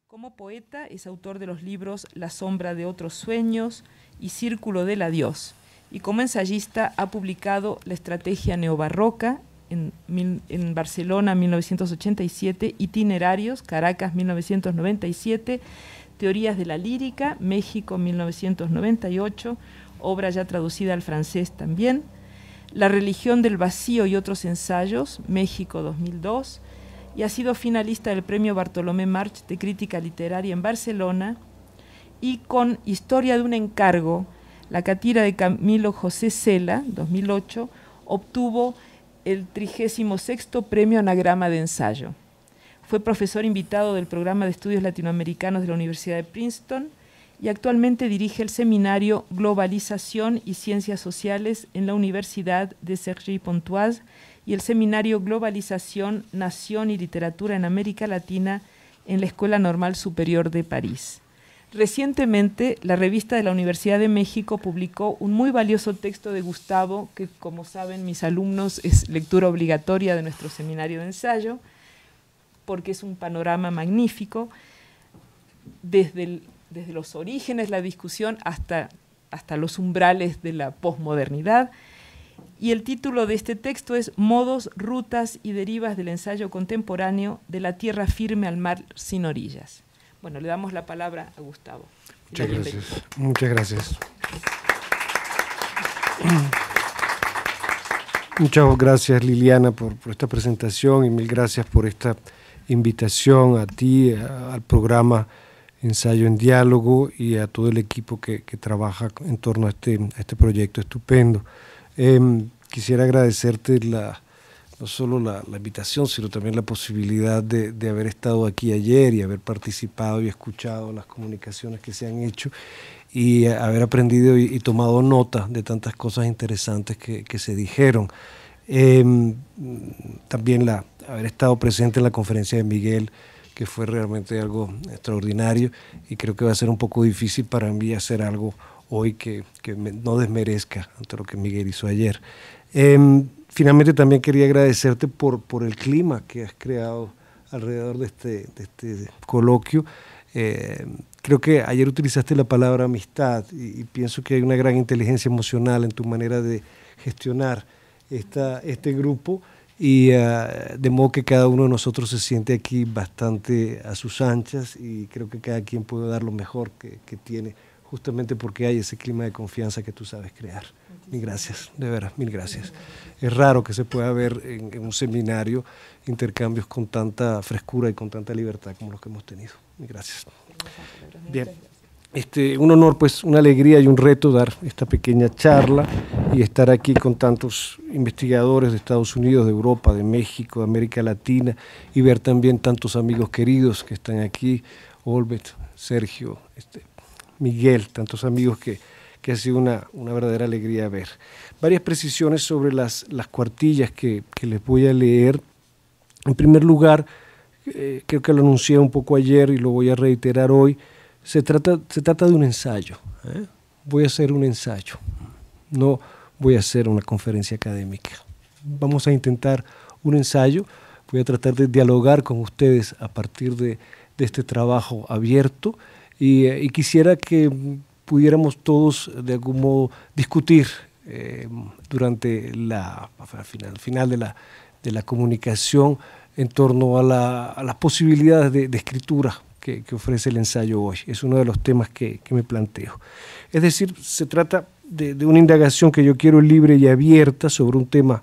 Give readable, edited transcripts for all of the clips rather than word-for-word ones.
Como poeta es autor de los libros La sombra de otros sueños y Círculo del adiós, y como ensayista ha publicado La estrategia neobarroca en Barcelona 1987, Itinerarios, Caracas 1997, Teorías de la lírica, México 1998, obra ya traducida al francés también, La religión del vacío y otros ensayos, México 2002, y ha sido finalista del Premio Bartolomé March de Crítica Literaria en Barcelona, y con Historia de un encargo, la catira de Camilo José Cela, 2008, obtuvo el 36º Premio Anagrama de Ensayo. Fue profesor invitado del Programa de Estudios Latinoamericanos de la Universidad de Princeton y actualmente dirige el seminario Globalización y Ciencias Sociales en la Universidad de Cergy-Pontoise y el seminario Globalización, Nación y Literatura en América Latina en la Escuela Normal Superior de París. Recientemente, la revista de la Universidad de México publicó un muy valioso texto de Gustavo, que como saben mis alumnos es lectura obligatoria de nuestro seminario de ensayo, porque es un panorama magnífico, desde los orígenes, la discusión, hasta los umbrales de la posmodernidad. Y el título de este texto es Modos, rutas y derivas del ensayo contemporáneo de la tierra firme al mar sin orillas. Bueno, le damos la palabra a Gustavo. Muchas gracias. Muchas gracias. Muchas gracias, Liliana, por esta presentación, y mil gracias por esta invitación a ti, al programa Ensayo en Diálogo, y a todo el equipo que trabaja en torno a este proyecto estupendo. Quisiera agradecerte no solo la invitación, sino también la posibilidad de haber estado aquí ayer y haber participado y escuchado las comunicaciones que se han hecho, y haber aprendido y tomado nota de tantas cosas interesantes que se dijeron. También haber estado presente en la conferencia de Miguel, que fue realmente algo extraordinario, y creo que va a ser un poco difícil para mí hacer algo hoy que no desmerezca ante lo que Miguel hizo ayer. Finalmente también quería agradecerte por el clima que has creado alrededor de este coloquio. Creo que ayer utilizaste la palabra amistad, y pienso que hay una gran inteligencia emocional en tu manera de gestionar este grupo, y de modo que cada uno de nosotros se siente aquí bastante a sus anchas, y creo que cada quien puede dar lo mejor que tiene, justamente porque hay ese clima de confianza que tú sabes crear. Mil gracias, de veras, mil gracias. Es raro que se pueda ver en un seminario intercambios con tanta frescura y con tanta libertad como los que hemos tenido. Mil gracias. Bien, un honor, pues, una alegría y un reto dar esta pequeña charla y estar aquí con tantos investigadores de Estados Unidos, de Europa, de México, de América Latina, y ver también tantos amigos queridos que están aquí, Olbet, Sergio, Miguel, tantos amigos que ha sido una verdadera alegría ver. Varias precisiones sobre las cuartillas que les voy a leer. En primer lugar, creo que lo anuncié un poco ayer y lo voy a reiterar hoy, se trata de un ensayo. Voy a hacer un ensayo, no voy a hacer una conferencia académica. Vamos a intentar un ensayo, voy a tratar de dialogar con ustedes a partir de este trabajo abierto, y quisiera que pudiéramos todos de algún modo discutir durante al final de la comunicación en torno a las posibilidades de escritura que ofrece el ensayo hoy. Es uno de los temas que me planteo. Es decir, se trata de una indagación que yo quiero libre y abierta sobre un tema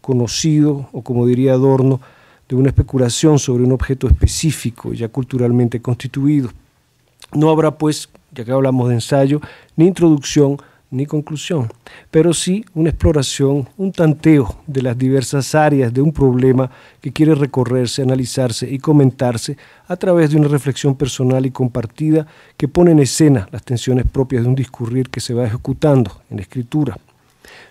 conocido, o como diría Adorno, de una especulación sobre un objeto específico ya culturalmente constituido. No habrá, pues, ya que hablamos de ensayo, ni introducción ni conclusión, pero sí una exploración, un tanteo de las diversas áreas de un problema que quiere recorrerse, analizarse y comentarse a través de una reflexión personal y compartida que pone en escena las tensiones propias de un discurrir que se va ejecutando en la escritura.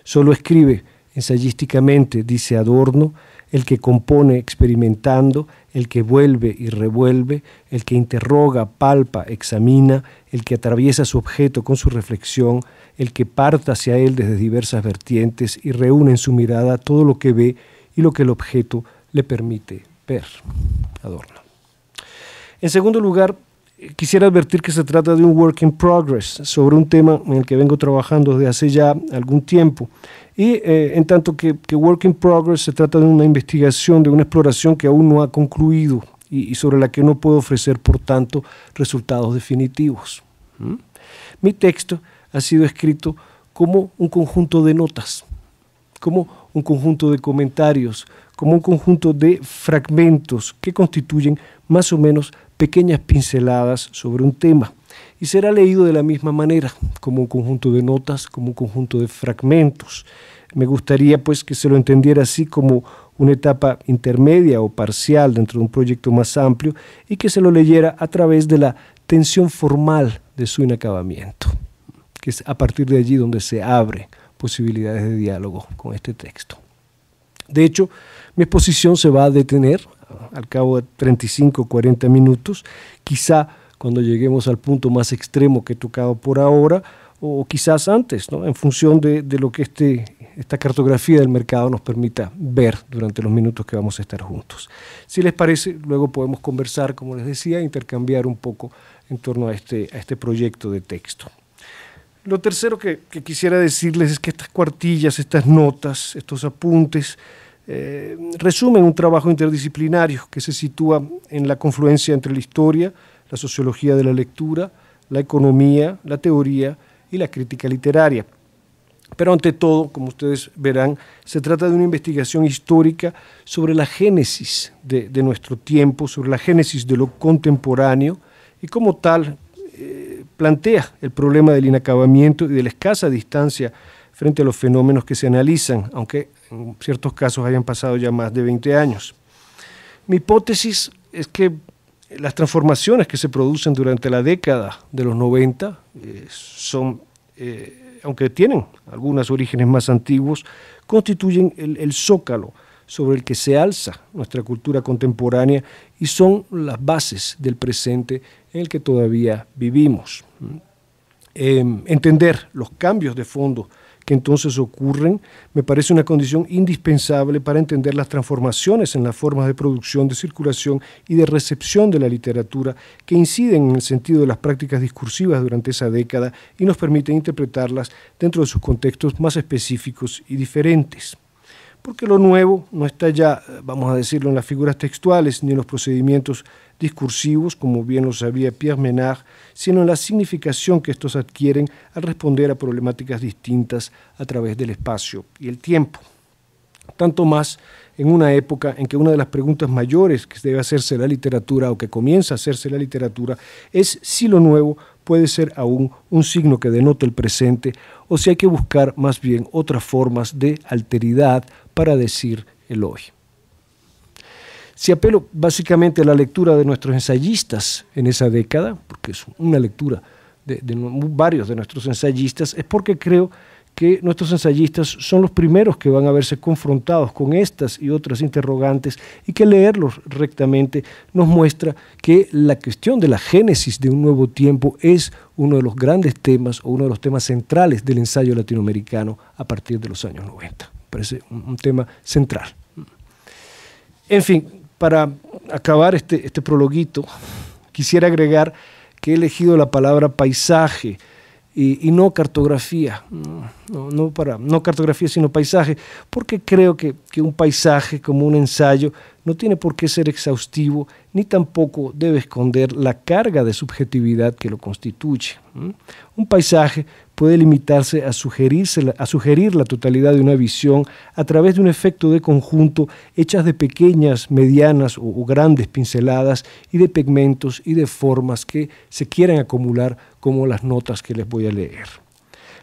Solo escribe ensayísticamente, dice Adorno, el que compone experimentando, el que vuelve y revuelve, el que interroga, palpa, examina, el que atraviesa su objeto con su reflexión, el que parta hacia él desde diversas vertientes y reúne en su mirada todo lo que ve y lo que el objeto le permite ver. Adorno. En segundo lugar, quisiera advertir que se trata de un work in progress sobre un tema en el que vengo trabajando desde hace ya algún tiempo. Y en tanto que work in progress se trata de una investigación, de una exploración que aún no ha concluido y sobre la que no puedo ofrecer, por tanto, resultados definitivos. Mi texto ha sido escrito como un conjunto de notas, como un conjunto de comentarios, como un conjunto de fragmentos que constituyen más o menos pequeñas pinceladas sobre un tema, y será leído de la misma manera, como un conjunto de notas, como un conjunto de fragmentos. Me gustaría pues que se lo entendiera así, como una etapa intermedia o parcial dentro de un proyecto más amplio, y que se lo leyera a través de la tensión formal de su inacabamiento, que es a partir de allí donde se abren posibilidades de diálogo con este texto. De hecho, mi exposición se va a detener al cabo de 35 o 40 minutos, quizá cuando lleguemos al punto más extremo que he tocado por ahora, o quizás antes, ¿no?, en función de lo que esta cartografía del mercado nos permita ver durante los minutos que vamos a estar juntos. Si les parece, luego podemos conversar, como les decía, intercambiar un poco en torno a este proyecto de texto. Lo tercero que quisiera decirles es que estas cuartillas, estas notas, estos apuntes, resumen un trabajo interdisciplinario que se sitúa en la confluencia entre la historia, la sociología de la lectura, la economía, la teoría y la crítica literaria. Pero ante todo, como ustedes verán, se trata de una investigación histórica sobre la génesis de nuestro tiempo, sobre la génesis de lo contemporáneo, y como tal plantea el problema del inacabamiento y de la escasa distancia frente a los fenómenos que se analizan, aunque en ciertos casos hayan pasado ya más de 20 años. Mi hipótesis es que las transformaciones que se producen durante la década de los 90 aunque tienen algunos orígenes más antiguos, constituyen el zócalo sobre el que se alza nuestra cultura contemporánea y son las bases del presente en el que todavía vivimos. Entender los cambios de fondo que entonces ocurren me parece una condición indispensable para entender las transformaciones en las formas de producción, de circulación y de recepción de la literatura que inciden en el sentido de las prácticas discursivas durante esa década y nos permiten interpretarlas dentro de sus contextos más específicos y diferentes. Porque lo nuevo no está ya, vamos a decirlo, en las figuras textuales ni en los procedimientos discursivos, como bien lo sabía Pierre Menard, sino en la significación que estos adquieren al responder a problemáticas distintas a través del espacio y el tiempo. Tanto más en una época en que una de las preguntas mayores que debe hacerse la literatura, o que comienza a hacerse la literatura, es si lo nuevo puede ser aún un signo que denota el presente, o si hay que buscar más bien otras formas de alteridad para decir el hoy. Si apelo básicamente a la lectura de nuestros ensayistas en esa década, porque es una lectura de varios de nuestros ensayistas, es porque creo que nuestros ensayistas son los primeros que van a verse confrontados con estas y otras interrogantes, y que leerlos rectamente nos muestra que la cuestión de la génesis de un nuevo tiempo es uno de los grandes temas, o uno de los temas centrales del ensayo latinoamericano a partir de los años 90. Parece un tema central. En fin, para acabar este prologuito, quisiera agregar que he elegido la palabra paisaje y no cartografía, no cartografía sino paisaje, porque creo que un paisaje como un ensayo no tiene por qué ser exhaustivo, ni tampoco debe esconder la carga de subjetividad que lo constituye. Un paisaje puede limitarse a sugerir la totalidad de una visión a través de un efecto de conjunto hechas de pequeñas, medianas o grandes pinceladas y de pigmentos y de formas que se quieran acumular como las notas que les voy a leer.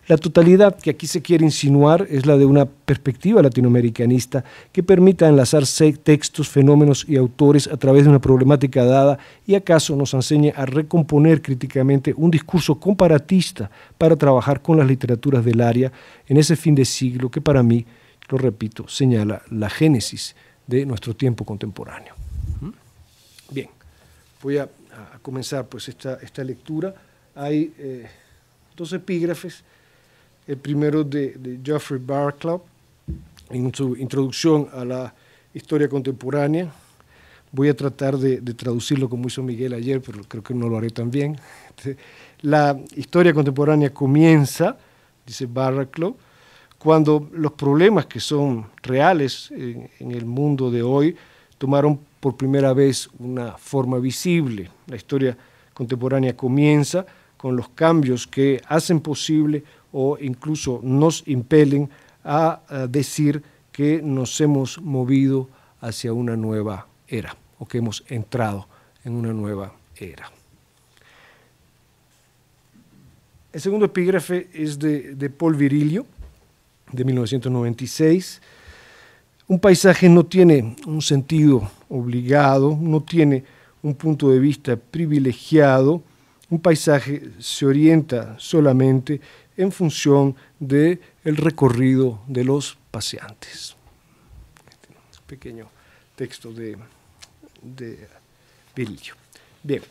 La totalidad que aquí se quiere insinuar es la de una perspectiva latinoamericanista que permita enlazar textos, fenómenos y autores a través de una problemática dada y acaso nos enseñe a recomponer críticamente un discurso comparatista para trabajar con las literaturas del área en ese fin de siglo que para mí, lo repito, señala la génesis de nuestro tiempo contemporáneo. Bien, voy a comenzar pues esta lectura. Hay dos epígrafes. El primero de Geoffrey Barclay, en su introducción a la historia contemporánea, Voy a tratar de traducirlo como hizo Miguel ayer, pero creo que no lo haré tan bien. La historia contemporánea comienza, dice Barraclough, cuando los problemas que son reales en el mundo de hoy tomaron por primera vez una forma visible. La historia contemporánea comienza con los cambios que hacen posible o incluso nos impelen a decir que nos hemos movido hacia una nueva era o que hemos entrado en una nueva era. El segundo epígrafe es de Paul Virilio, de 1996. Un paisaje no tiene un sentido obligado, no tiene un punto de vista privilegiado. Un paisaje se orienta solamente en función del recorrido de los paseantes. Un pequeño texto de Virilio. Bien.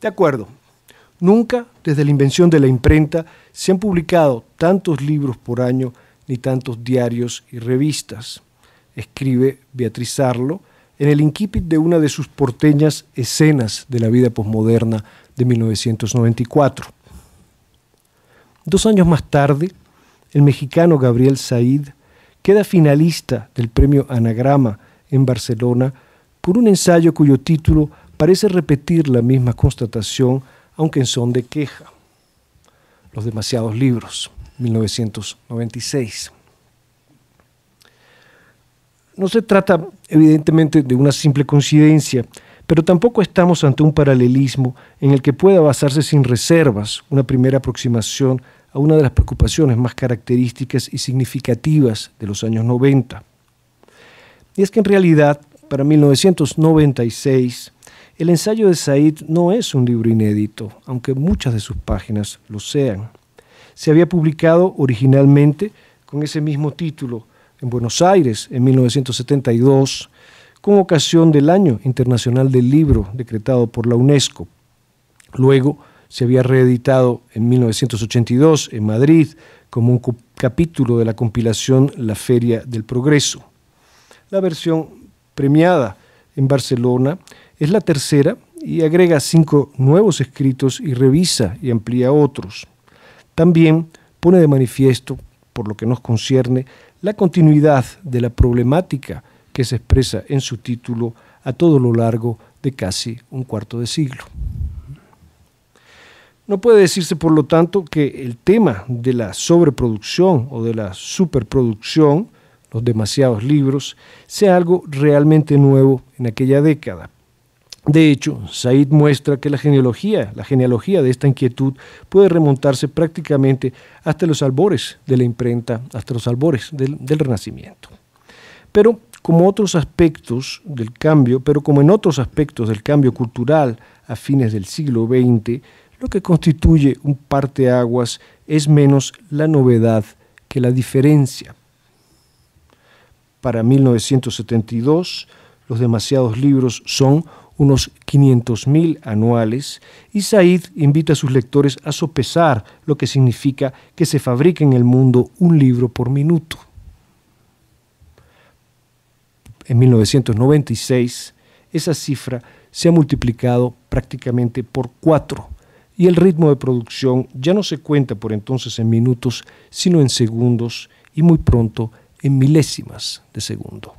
De acuerdo. Nunca, desde la invención de la imprenta, se han publicado tantos libros por año ni tantos diarios y revistas, escribe Beatriz Arlo en el incipit de una de sus porteñas escenas de la vida posmoderna de 1994. 2 años más tarde, el mexicano Gabriel Said queda finalista del premio Anagrama en Barcelona por un ensayo cuyo título parece repetir la misma constatación, aunque en son de queja. Los demasiados libros, 1996. No se trata, evidentemente, de una simple coincidencia, pero tampoco estamos ante un paralelismo en el que pueda basarse sin reservas una primera aproximación a una de las preocupaciones más características y significativas de los años 90. Y es que en realidad, para 1996, el ensayo de Said no es un libro inédito, aunque muchas de sus páginas lo sean. Se había publicado originalmente con ese mismo título en Buenos Aires en 1972, con ocasión del Año Internacional del Libro decretado por la UNESCO. Luego se había reeditado en 1982 en Madrid como un capítulo de la compilación La Feria del Progreso. La versión premiada en Barcelona es la tercera y agrega 5 nuevos escritos y revisa y amplía otros. También pone de manifiesto, por lo que nos concierne, la continuidad de la problemática que se expresa en su título a todo lo largo de casi un cuarto de siglo. No puede decirse, por lo tanto, que el tema de la sobreproducción o de la superproducción, los demasiados libros, sea algo realmente nuevo en aquella década. De hecho, Said muestra que la genealogía de esta inquietud puede remontarse prácticamente hasta los albores de la imprenta, hasta los albores del Renacimiento. Pero como en otros aspectos del cambio cultural a fines del siglo XX, lo que constituye un parteaguas es menos la novedad que la diferencia. Para 1972, los demasiados libros son unos 500.000 anuales, y Said invita a sus lectores a sopesar lo que significa que se fabrique en el mundo un libro por minuto. En 1996, esa cifra se ha multiplicado prácticamente por 4, y el ritmo de producción ya no se cuenta por entonces en minutos, sino en segundos, y muy pronto en milésimas de segundo.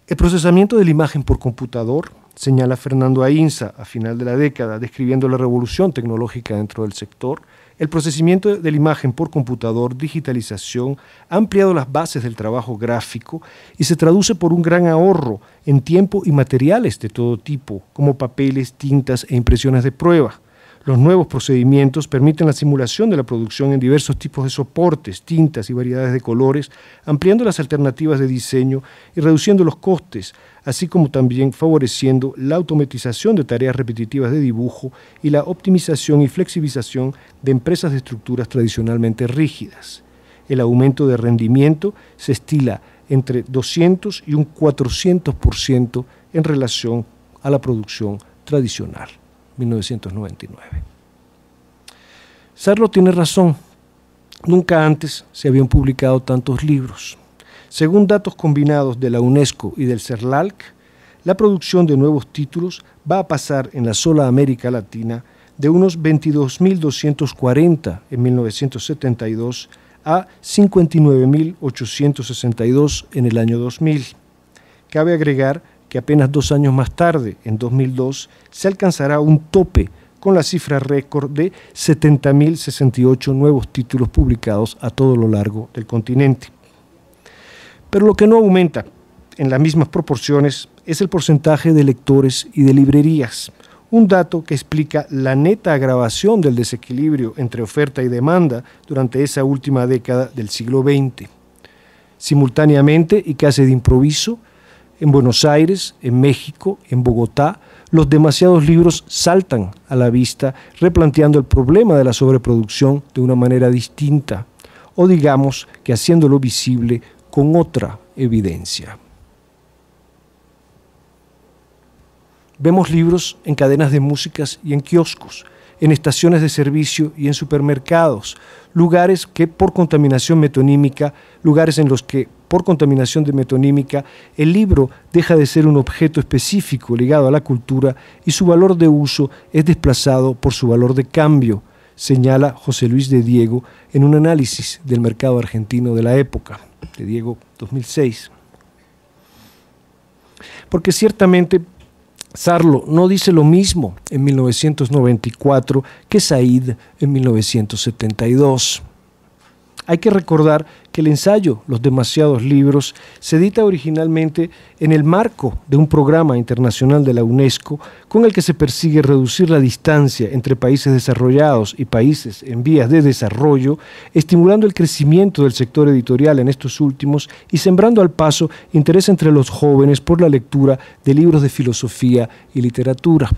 El procesamiento de la imagen por computador, señala Fernando Ainsa a final de la década, describiendo la revolución tecnológica dentro del sector. El procesamiento de la imagen por computador, digitalización, ha ampliado las bases del trabajo gráfico y se traduce por un gran ahorro en tiempo y materiales de todo tipo, como papeles, tintas e impresiones de prueba. Los nuevos procedimientos permiten la simulación de la producción en diversos tipos de soportes, tintas y variedades de colores, ampliando las alternativas de diseño y reduciendo los costes, así como también favoreciendo la automatización de tareas repetitivas de dibujo y la optimización y flexibilización de empresas de estructuras tradicionalmente rígidas. El aumento de rendimiento se estila entre 200 y un 400% en relación a la producción tradicional. 1999. Sarlo tiene razón Nunca antes se habían publicado tantos libros. Según datos combinados de la UNESCO y del CERLALC, la producción de nuevos títulos va a pasar en la sola América Latina de unos 22.240 en 1972 a 59.862 en el año 2000. Cabe agregar que apenas 2 años más tarde, en 2002, se alcanzará un tope con la cifra récord de 70.068 nuevos títulos publicados a todo lo largo del continente. Pero lo que no aumenta en las mismas proporciones es el porcentaje de lectores y de librerías, un dato que explica la neta agravación del desequilibrio entre oferta y demanda durante esa última década del siglo XX. Simultáneamente y casi de improviso, en Buenos Aires, en México, en Bogotá, los demasiados libros saltan a la vista, replanteando el problema de la sobreproducción de una manera distinta, o digamos que haciéndolo visible con otra evidencia. Vemos libros en cadenas de músicas y en kioscos, en estaciones de servicio y en supermercados, lugares en los que por contaminación de metonímica el libro deja de ser un objeto específico ligado a la cultura y su valor de uso es desplazado por su valor de cambio, señala José Luis de Diego en un análisis del mercado argentino de la época, de Diego 2006. Porque ciertamente Sarlo no dice lo mismo en 1994 que Said en 1972. Hay que recordar que el ensayo Los demasiados libros se edita originalmente en el marco de un programa internacional de la UNESCO con el que se persigue reducir la distancia entre países desarrollados y países en vías de desarrollo, estimulando el crecimiento del sector editorial en estos últimos y sembrando al paso interés entre los jóvenes por la lectura de libros de filosofía y literatura.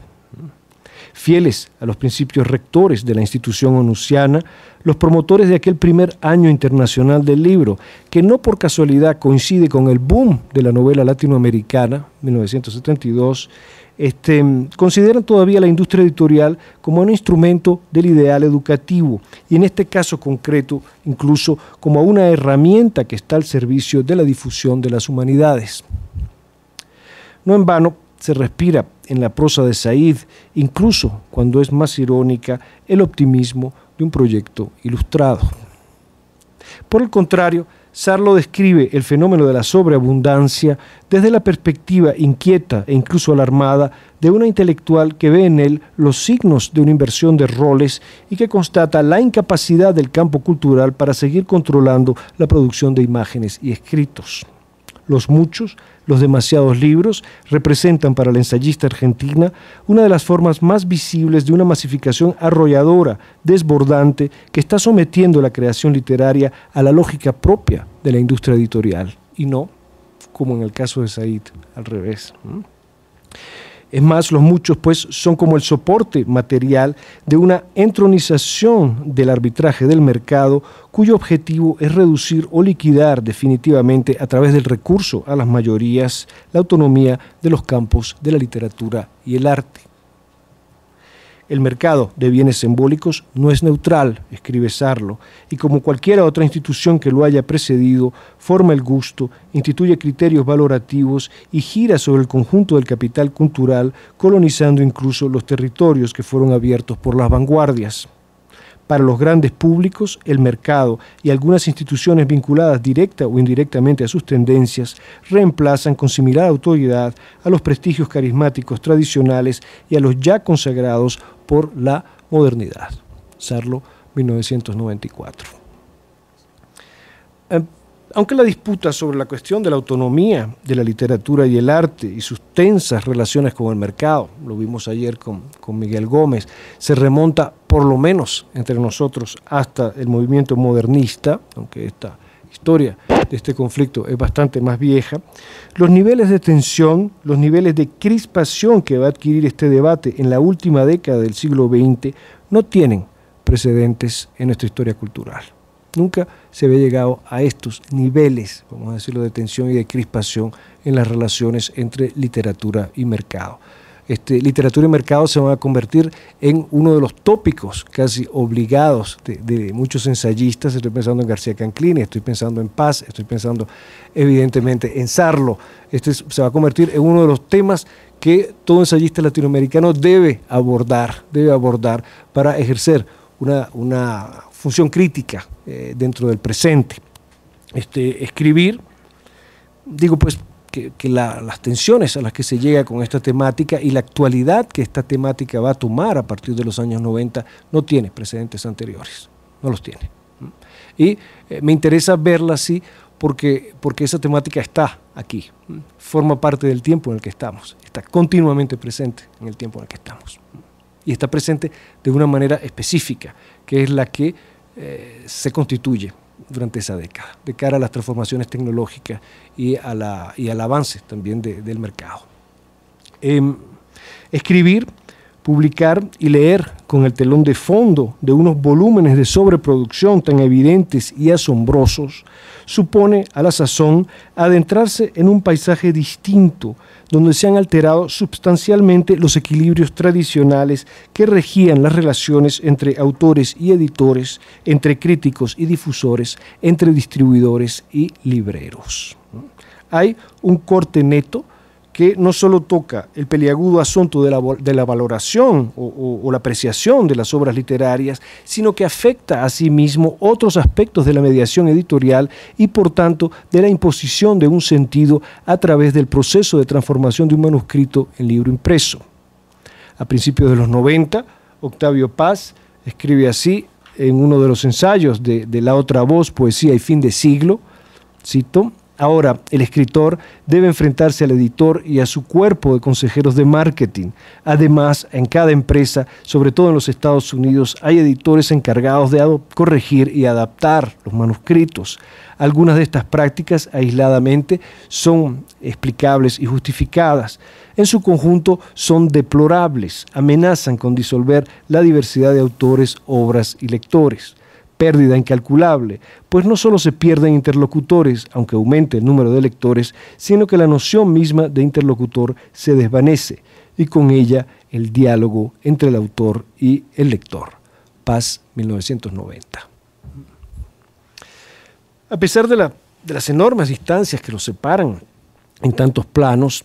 Fieles a los principios rectores de la institución onusiana, los promotores de aquel primer año internacional del libro, que no por casualidad coincide con el boom de la novela latinoamericana, 1972, consideran todavía la industria editorial como un instrumento del ideal educativo y en este caso concreto incluso como una herramienta que está al servicio de la difusión de las humanidades. No en vano se respira en la prosa de Said, incluso cuando es más irónica, el optimismo de un proyecto ilustrado. Por el contrario, Sarlo describe el fenómeno de la sobreabundancia desde la perspectiva inquieta e incluso alarmada de una intelectual que ve en él los signos de una inversión de roles y que constata la incapacidad del campo cultural para seguir controlando la producción de imágenes y escritos. Los demasiados libros representan para la ensayista argentina una de las formas más visibles de una masificación arrolladora, desbordante, que está sometiendo la creación literaria a la lógica propia de la industria editorial, y no, como en el caso de Said, al revés. Es más, los muchos, pues, son como el soporte material de una entronización del arbitraje del mercado, cuyo objetivo es reducir o liquidar definitivamente a través del recurso a las mayorías la autonomía de los campos de la literatura y el arte. El mercado de bienes simbólicos no es neutral, escribe Sarlo, y como cualquier otra institución que lo haya precedido, forma el gusto, instituye criterios valorativos y gira sobre el conjunto del capital cultural, colonizando incluso los territorios que fueron abiertos por las vanguardias. Para los grandes públicos, el mercado y algunas instituciones vinculadas directa o indirectamente a sus tendencias reemplazan con similar autoridad a los prestigios carismáticos tradicionales y a los ya consagrados por la modernidad. Sarlo, 1994. Aunque la disputa sobre la cuestión de la autonomía de la literatura y el arte y sus tensas relaciones con el mercado, lo vimos ayer con Miguel Gómez, se remonta por lo menos entre nosotros hasta el movimiento modernista, aunque esta historia de este conflicto es bastante más vieja, los niveles de tensión, los niveles de crispación que va a adquirir este debate en la última década del siglo XX no tienen precedentes en nuestra historia cultural. Nunca se había llegado a estos niveles, vamos a decirlo, de tensión y de crispación en las relaciones entre literatura y mercado. literatura y mercado se van a convertir en uno de los tópicos casi obligados de muchos ensayistas. Estoy pensando en García Canclini, estoy pensando en Paz, estoy pensando evidentemente en Sarlo. Se va a convertir en uno de los temas que todo ensayista latinoamericano debe abordar para ejercer una función crítica dentro del presente. Escribir, digo pues, que las tensiones a las que se llega con esta temática y la actualidad que esta temática va a tomar a partir de los años 90 no tiene precedentes anteriores, no los tiene. Y me interesa verla así porque esa temática está aquí, forma parte del tiempo en el que estamos, está continuamente presente en el tiempo en el que estamos. Y está presente de una manera específica, que es la que se constituye durante esa década, de cara a las transformaciones tecnológicas y al avance también del mercado. Escribir, publicar y leer con el telón de fondo de unos volúmenes de sobreproducción tan evidentes y asombrosos supone a la sazón adentrarse en un paisaje distinto, donde se han alterado sustancialmente los equilibrios tradicionales que regían las relaciones entre autores y editores, entre críticos y difusores, entre distribuidores y libreros. Hay un corte neto que no solo toca el peliagudo asunto de la valoración o la apreciación de las obras literarias, sino que afecta asimismo otros aspectos de la mediación editorial y por tanto de la imposición de un sentido a través del proceso de transformación de un manuscrito en libro impreso. A principios de los 90, Octavio Paz escribe así en uno de los ensayos de La otra voz, Poesía y fin de siglo, cito: ahora, el escritor debe enfrentarse al editor y a su cuerpo de consejeros de marketing. Además, en cada empresa, sobre todo en los Estados Unidos, hay editores encargados de corregir y adaptar los manuscritos. Algunas de estas prácticas, aisladamente, son explicables y justificadas. En su conjunto, son deplorables, amenazan con disolver la diversidad de autores, obras y lectores. Pérdida incalculable, pues no solo se pierden interlocutores, aunque aumente el número de lectores, sino que la noción misma de interlocutor se desvanece, y con ella el diálogo entre el autor y el lector. Paz, 1990. A pesar de las enormes distancias que los separan en tantos planos,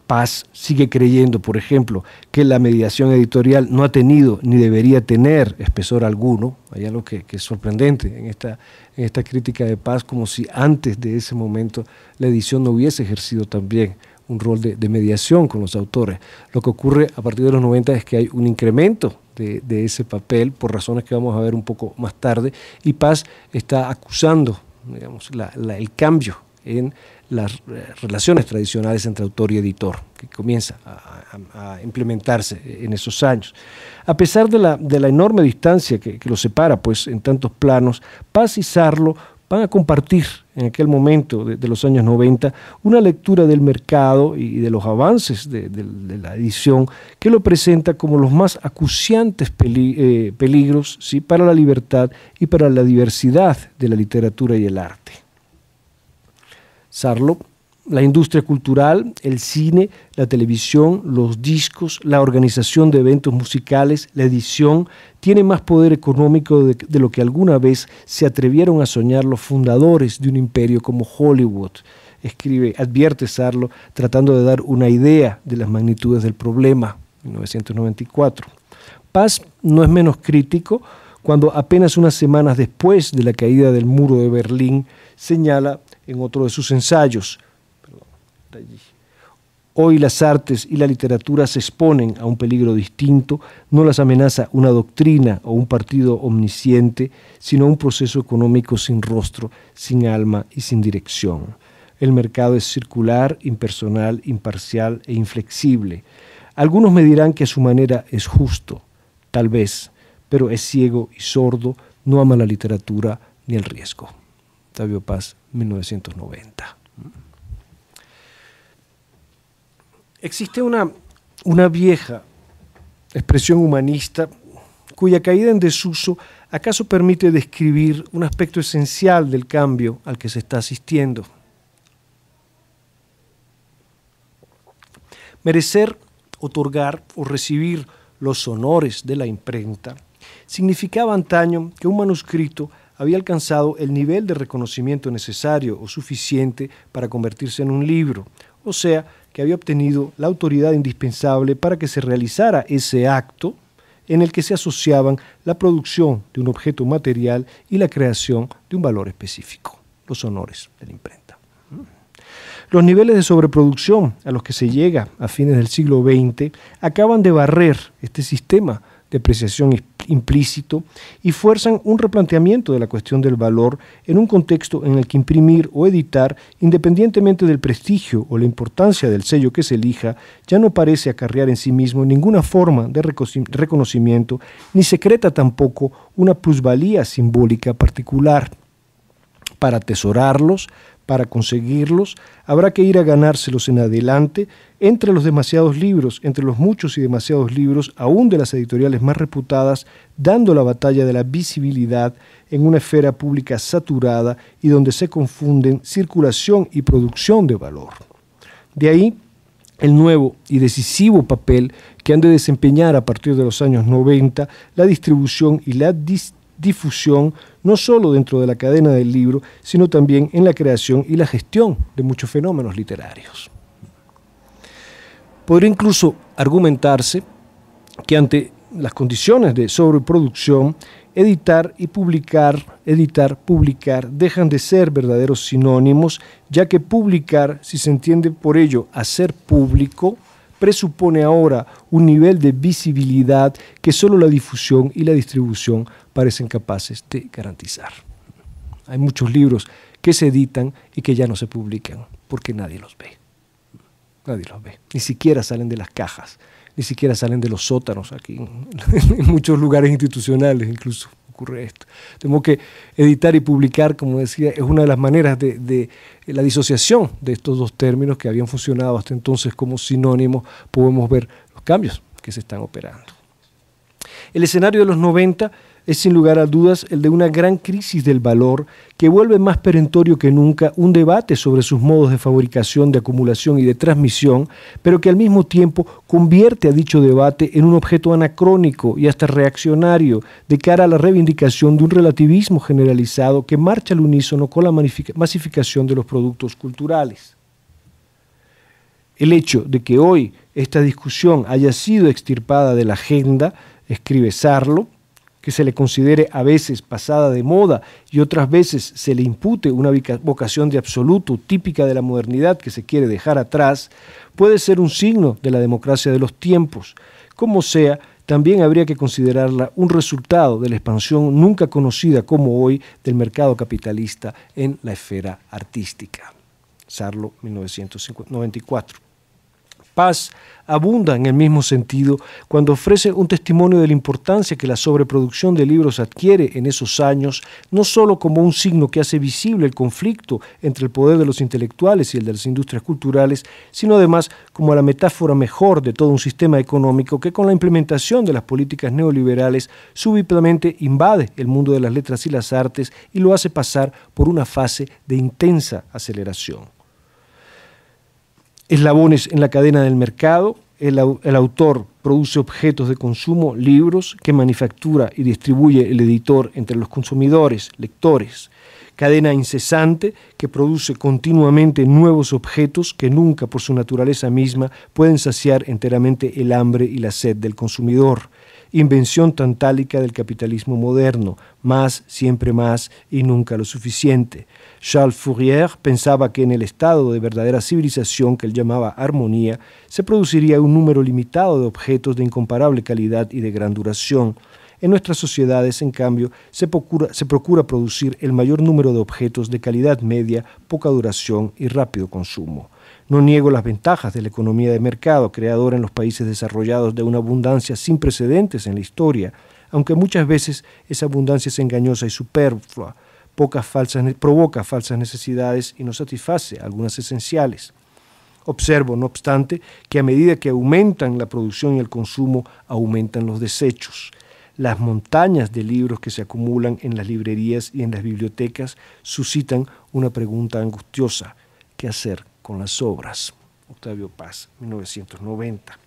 Paz sigue creyendo, por ejemplo, que la mediación editorial no ha tenido ni debería tener espesor alguno. Hay algo que es sorprendente en esta crítica de Paz, como si antes de ese momento la edición no hubiese ejercido también un rol de mediación con los autores. Lo que ocurre a partir de los 90 es que hay un incremento de ese papel, por razones que vamos a ver un poco más tarde, y Paz está acusando, digamos, el cambio en las relaciones tradicionales entre autor y editor, que comienza a implementarse en esos años. A pesar de la enorme distancia que los separa pues, en tantos planos, Paz y Sarlo van a compartir en aquel momento de los años 90 una lectura del mercado y de los avances de la edición que lo presenta como los más acuciantes peligros, ¿sí?, para la libertad y para la diversidad de la literatura y el arte. Sarlo: la industria cultural, el cine, la televisión, los discos, la organización de eventos musicales, la edición, tiene más poder económico de lo que alguna vez se atrevieron a soñar los fundadores de un imperio como Hollywood. Advierte Sarlo, tratando de dar una idea de las magnitudes del problema, 1994. Paz no es menos crítico cuando apenas unas semanas después de la caída del muro de Berlín señala en otro de sus ensayos: hoy las artes y la literatura se exponen a un peligro distinto, no las amenaza una doctrina o un partido omnisciente, sino un proceso económico sin rostro, sin alma y sin dirección. El mercado es circular, impersonal, imparcial e inflexible. Algunos me dirán que a su manera es justo, tal vez, pero es ciego y sordo, no ama la literatura ni el riesgo. Octavio Paz, 1990. Existe una vieja expresión humanista cuya caída en desuso acaso permite describir un aspecto esencial del cambio al que se está asistiendo. Merecer otorgar o recibir los honores de la imprenta, significaba antaño que un manuscrito había alcanzado el nivel de reconocimiento necesario o suficiente para convertirse en un libro, o sea, que había obtenido la autoridad indispensable para que se realizara ese acto en el que se asociaban la producción de un objeto material y la creación de un valor específico, los honores de la imprenta. Los niveles de sobreproducción a los que se llega a fines del siglo XX acaban de barrer este sistema de apreciación implícito y fuerzan un replanteamiento de la cuestión del valor en un contexto en el que imprimir o editar, independientemente del prestigio o la importancia del sello que se elija, ya no parece acarrear en sí mismo ninguna forma de reconocimiento, ni secreta tampoco una plusvalía simbólica particular. Para atesorarlos, para conseguirlos, habrá que ir a ganárselos en adelante entre los demasiados libros, entre los muchos y demasiados libros, aún de las editoriales más reputadas, dando la batalla de la visibilidad en una esfera pública saturada y donde se confunden circulación y producción de valor. De ahí el nuevo y decisivo papel que han de desempeñar a partir de los años 90 la distribución y la difusión, no solo dentro de la cadena del libro, sino también en la creación y la gestión de muchos fenómenos literarios. Podría incluso argumentarse que ante las condiciones de sobreproducción, editar y publicar, dejan de ser verdaderos sinónimos, ya que publicar, si se entiende por ello hacer público, presupone ahora un nivel de visibilidad que solo la difusión y la distribución parecen capaces de garantizar. Hay muchos libros que se editan y que ya no se publican porque nadie los ve. Nadie los ve. Ni siquiera salen de las cajas, ni siquiera salen de los sótanos aquí en muchos lugares institucionales incluso ocurre esto. Tenemos que editar y publicar, como decía, es una de las maneras de la disociación de estos dos términos que habían funcionado hasta entonces como sinónimos. Podemos ver los cambios que se están operando. El escenario de los 90 es sin lugar a dudas el de una gran crisis del valor que vuelve más perentorio que nunca un debate sobre sus modos de fabricación, de acumulación y de transmisión, pero que al mismo tiempo convierte a dicho debate en un objeto anacrónico y hasta reaccionario de cara a la reivindicación de un relativismo generalizado que marcha al unísono con la masificación de los productos culturales. El hecho de que hoy esta discusión haya sido extirpada de la agenda, escribe Sarlo, que se le considere a veces pasada de moda y otras veces se le impute una vocación de absoluto típica de la modernidad que se quiere dejar atrás, puede ser un signo de la democracia de los tiempos. Como sea, también habría que considerarla un resultado de la expansión nunca conocida como hoy del mercado capitalista en la esfera artística. Sarlo, 1994. Paz abunda en el mismo sentido cuando ofrece un testimonio de la importancia que la sobreproducción de libros adquiere en esos años, no solo como un signo que hace visible el conflicto entre el poder de los intelectuales y el de las industrias culturales, sino además como la metáfora mejor de todo un sistema económico que con la implementación de las políticas neoliberales súbitamente invade el mundo de las letras y las artes y lo hace pasar por una fase de intensa aceleración. Eslabones en la cadena del mercado, el autor produce objetos de consumo, libros, que manufactura y distribuye el editor entre los consumidores, lectores. Cadena incesante que produce continuamente nuevos objetos que nunca por su naturaleza misma pueden saciar enteramente el hambre y la sed del consumidor. Invención tantálica del capitalismo moderno, más, siempre más y nunca lo suficiente. Charles Fourier pensaba que en el estado de verdadera civilización que él llamaba armonía, se produciría un número limitado de objetos de incomparable calidad y de gran duración. En nuestras sociedades, en cambio, se procura producir el mayor número de objetos de calidad media, poca duración y rápido consumo. No niego las ventajas de la economía de mercado, creadora en los países desarrollados de una abundancia sin precedentes en la historia, aunque muchas veces esa abundancia es engañosa y superflua, provoca falsas necesidades y no satisface algunas esenciales. Observo, no obstante, que a medida que aumentan la producción y el consumo, aumentan los desechos. Las montañas de libros que se acumulan en las librerías y en las bibliotecas suscitan una pregunta angustiosa: ¿qué hacer con las obras? Octavio Paz, 1990.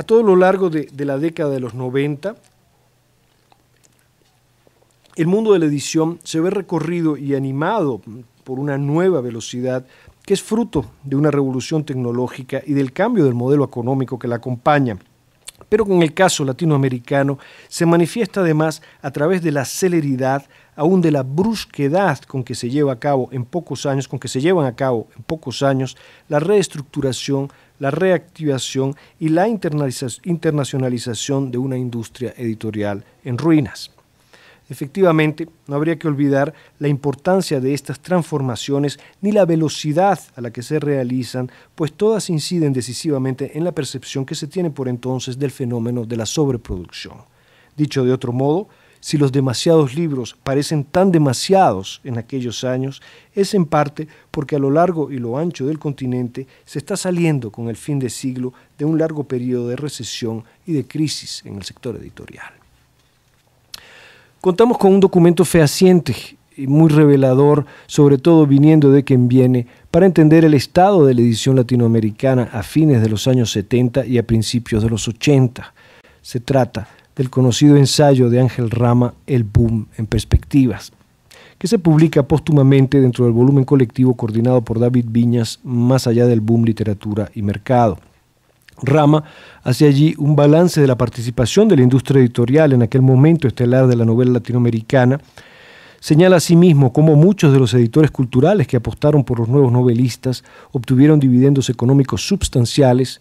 A todo lo largo de la década de los 90, el mundo de la edición se ve recorrido y animado por una nueva velocidad que es fruto de una revolución tecnológica y del cambio del modelo económico que la acompaña. Pero en el caso latinoamericano se manifiesta además a través de la celeridad, aún de la brusquedad con que se lleva a cabo en pocos años, la reestructuración, la reactivación y la internacionalización de una industria editorial en ruinas. Efectivamente, no habría que olvidar la importancia de estas transformaciones ni la velocidad a la que se realizan, pues todas inciden decisivamente en la percepción que se tiene por entonces del fenómeno de la sobreproducción. Dicho de otro modo, si los demasiados libros parecen tan demasiados en aquellos años, es en parte porque a lo largo y lo ancho del continente se está saliendo con el fin de siglo de un largo periodo de recesión y de crisis en el sector editorial. Contamos con un documento fehaciente y muy revelador, sobre todo viniendo de quien viene, para entender el estado de la edición latinoamericana a fines de los años 70 y a principios de los 80. Se trata del conocido ensayo de Ángel Rama, El boom en perspectivas, que se publica póstumamente dentro del volumen colectivo coordinado por David Viñas, Más allá del boom, literatura y mercado. Rama hace allí un balance de la participación de la industria editorial en aquel momento estelar de la novela latinoamericana. Señala asimismo cómo muchos de los editores culturales que apostaron por los nuevos novelistas obtuvieron dividendos económicos substanciales,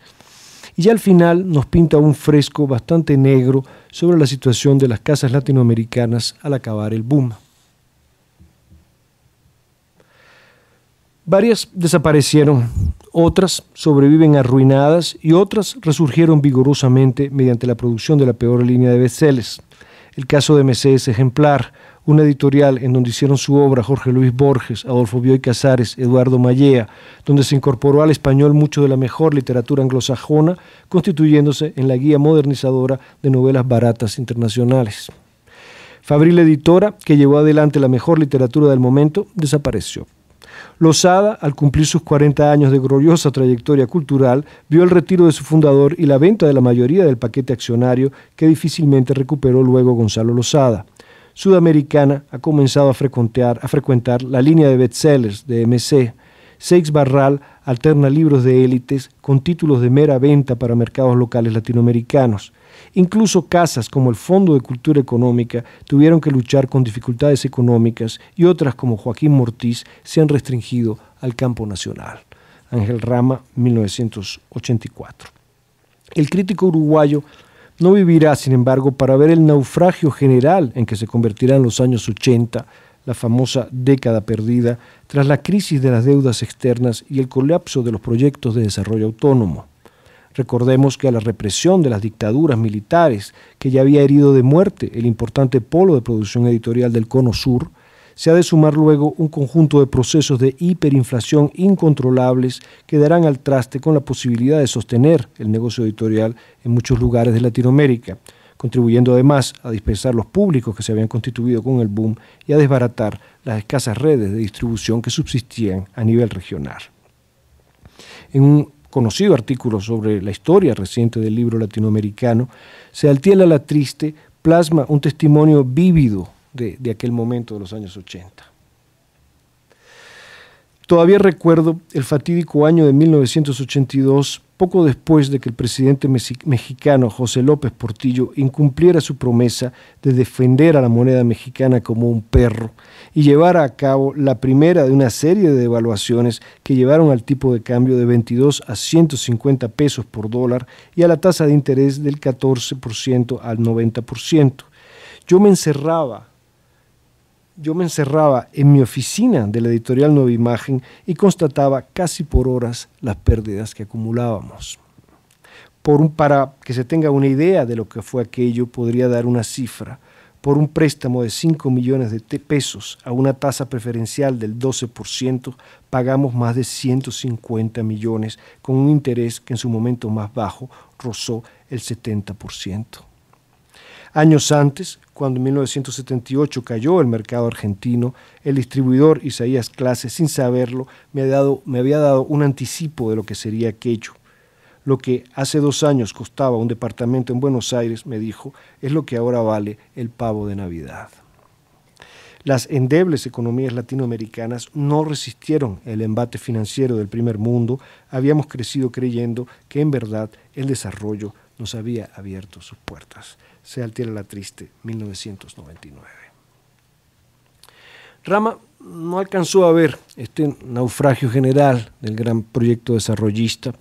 y ya al final nos pinta un fresco bastante negro sobre la situación de las casas latinoamericanas al acabar el boom. Varias desaparecieron, otras sobreviven arruinadas y otras resurgieron vigorosamente mediante la producción de la peor línea de bestsellers. El caso de MC es ejemplar, una editorial en donde hicieron su obra Jorge Luis Borges, Adolfo Bioy Casares, Eduardo Mallea, donde se incorporó al español mucho de la mejor literatura anglosajona, constituyéndose en la guía modernizadora de novelas baratas internacionales. Fabril Editora, que llevó adelante la mejor literatura del momento, desapareció. Losada, al cumplir sus 40 años de gloriosa trayectoria cultural, vio el retiro de su fundador y la venta de la mayoría del paquete accionario que difícilmente recuperó luego Gonzalo Losada. Sudamericana ha comenzado a frecuentar la línea de bestsellers de MC. Seix Barral alterna libros de élites con títulos de mera venta para mercados locales latinoamericanos. Incluso casas como el Fondo de Cultura Económica tuvieron que luchar con dificultades económicas y otras como Joaquín Mortiz se han restringido al campo nacional. Ángel Rama, 1984. El crítico uruguayo no vivirá, sin embargo, para ver el naufragio general en que se convertirán los años 80, la famosa década perdida, tras la crisis de las deudas externas y el colapso de los proyectos de desarrollo autónomo. Recordemos que a la represión de las dictaduras militares, que ya había herido de muerte el importante polo de producción editorial del Cono Sur, se ha de sumar luego un conjunto de procesos de hiperinflación incontrolables que darán al traste con la posibilidad de sostener el negocio editorial en muchos lugares de Latinoamérica, contribuyendo además a dispersar los públicos que se habían constituido con el boom y a desbaratar las escasas redes de distribución que subsistían a nivel regional. En un conocido artículo sobre la historia reciente del libro latinoamericano, Sealtiel Alatriste plasma un testimonio vívido de aquel momento de los años 80. Todavía recuerdo el fatídico año de 1982, poco después de que el presidente mexicano José López Portillo incumpliera su promesa de defender a la moneda mexicana como un perro y llevara a cabo la primera de una serie de devaluaciones que llevaron al tipo de cambio de 22 a 150 pesos por dólar y a la tasa de interés del 14% al 90%. Yo me encerraba en mi oficina de la editorial Nueva Imagen y constataba casi por horas las pérdidas que acumulábamos. Para que se tenga una idea de lo que fue aquello, podría dar una cifra. Por un préstamo de 5 millones de pesos a una tasa preferencial del 12%, pagamos más de 150 millones con un interés que en su momento más bajo rozó el 70%. Años antes, cuando en 1978 cayó el mercado argentino, el distribuidor Isaías Clase, sin saberlo, me había dado un anticipo de lo que sería aquello. lo que hace 2 años costaba un departamento en Buenos Aires, me dijo, es lo que ahora vale el pavo de Navidad. Las endebles economías latinoamericanas no resistieron el embate financiero del primer mundo. Habíamos crecido creyendo que en verdad el desarrollo nos había abierto sus puertas. Se altera la triste, 1999. Rama no alcanzó a ver este naufragio general del gran proyecto desarrollista,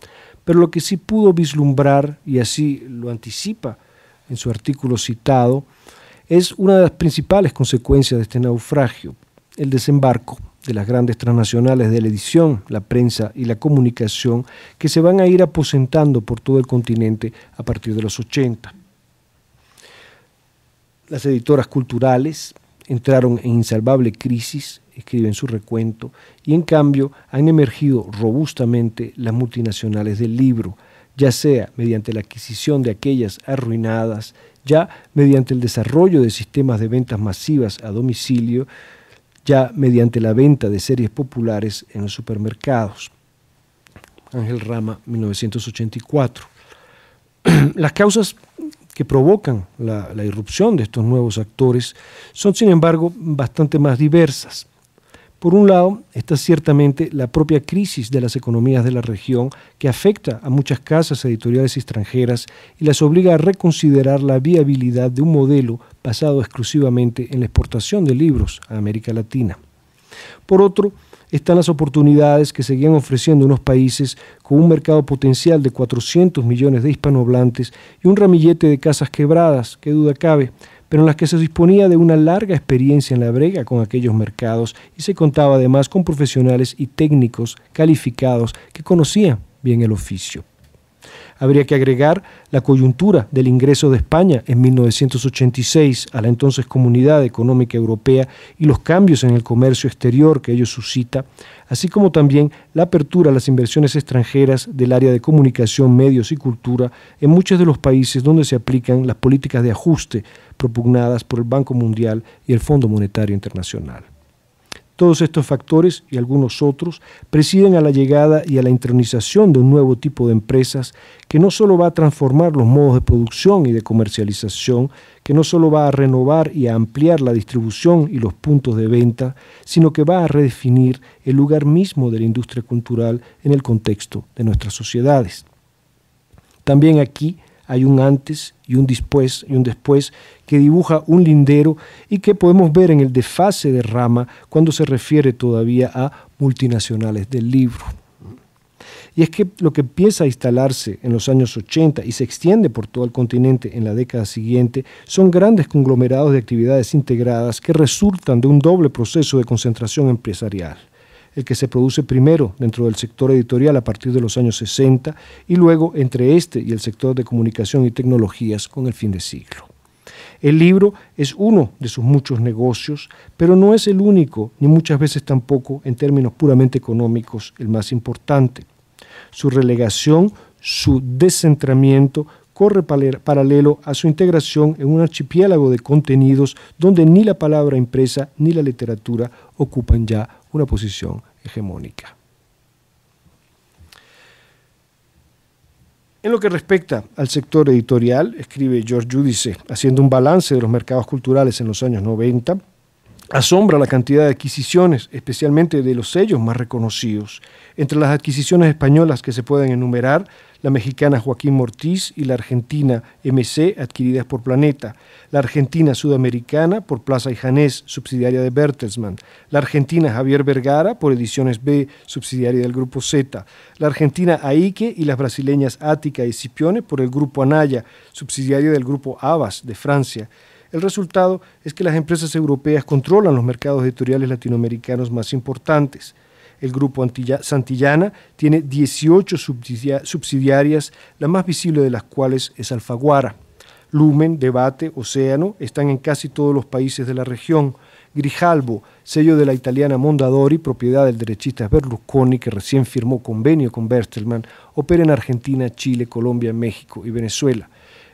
pero lo que sí pudo vislumbrar, y así lo anticipa en su artículo citado, es una de las principales consecuencias de este naufragio, el desembarco de las grandes transnacionales de la edición, la prensa y la comunicación que se van a ir aposentando por todo el continente a partir de los 80. Las editoras culturales entraron en insalvable crisis, escribe en su recuento, y en cambio han emergido robustamente las multinacionales del libro, ya sea mediante la adquisición de aquellas arruinadas, ya mediante el desarrollo de sistemas de ventas masivas a domicilio, ya mediante la venta de series populares en los supermercados. Ángel Rama, 1984. Las causas que provocan la irrupción de estos nuevos actores son, sin embargo, bastante más diversas. Por un lado, está ciertamente la propia crisis de las economías de la región que afecta a muchas casas editoriales extranjeras y las obliga a reconsiderar la viabilidad de un modelo basado exclusivamente en la exportación de libros a América Latina. Por otro, están las oportunidades que seguían ofreciendo unos países con un mercado potencial de 400 millones de hispanohablantes y un ramillete de casas quebradas, qué duda cabe, pero en las que se disponía de una larga experiencia en la brega con aquellos mercados y se contaba además con profesionales y técnicos calificados que conocían bien el oficio. Habría que agregar la coyuntura del ingreso de España en 1986 a la entonces Comunidad Económica Europea y los cambios en el comercio exterior que ello suscita, así como también la apertura a las inversiones extranjeras del área de comunicación, medios y cultura en muchos de los países donde se aplican las políticas de ajuste propugnadas por el Banco Mundial y el Fondo Monetario Internacional. Todos estos factores y algunos otros presiden a la llegada y a la intronización de un nuevo tipo de empresas que no solo va a transformar los modos de producción y de comercialización, que no solo va a renovar y a ampliar la distribución y los puntos de venta, sino que va a redefinir el lugar mismo de la industria cultural en el contexto de nuestras sociedades. También aquí hay un antes y un después que dibuja un lindero y que podemos ver en el desfase de Rama cuando se refiere todavía a multinacionales del libro. Y es que lo que empieza a instalarse en los años 80 y se extiende por todo el continente en la década siguiente son grandes conglomerados de actividades integradas que resultan de un doble proceso de concentración empresarial. El que se produce primero dentro del sector editorial a partir de los años 60 y luego entre este y el sector de comunicación y tecnologías con el fin de siglo. El libro es uno de sus muchos negocios, pero no es el único, ni muchas veces tampoco, en términos puramente económicos, el más importante. Su relegación, su descentramiento, corre paralelo a su integración en un archipiélago de contenidos donde ni la palabra impresa ni la literatura ocupan ya una posición hegemónica. En lo que respecta al sector editorial, escribe George Giudice, haciendo un balance de los mercados culturales en los años 90, asombra la cantidad de adquisiciones, especialmente de los sellos más reconocidos. Entre las adquisiciones españolas que se pueden enumerar, la mexicana Joaquín Mortiz y la argentina MC, adquiridas por Planeta, la argentina sudamericana por Plaza y Janés, subsidiaria de Bertelsmann, la argentina Javier Vergara por Ediciones B, subsidiaria del Grupo Z, la argentina Aike y las brasileñas Ática y Scipione por el Grupo Anaya, subsidiaria del Grupo Havas de Francia. El resultado es que las empresas europeas controlan los mercados editoriales latinoamericanos más importantes. El Grupo Santillana tiene 18 subsidiarias, la más visible de las cuales es Alfaguara. Lumen, Debate, Océano están en casi todos los países de la región. Grijalbo, sello de la italiana Mondadori, propiedad del derechista Berlusconi, que recién firmó convenio con Bertelsmann, opera en Argentina, Chile, Colombia, México y Venezuela.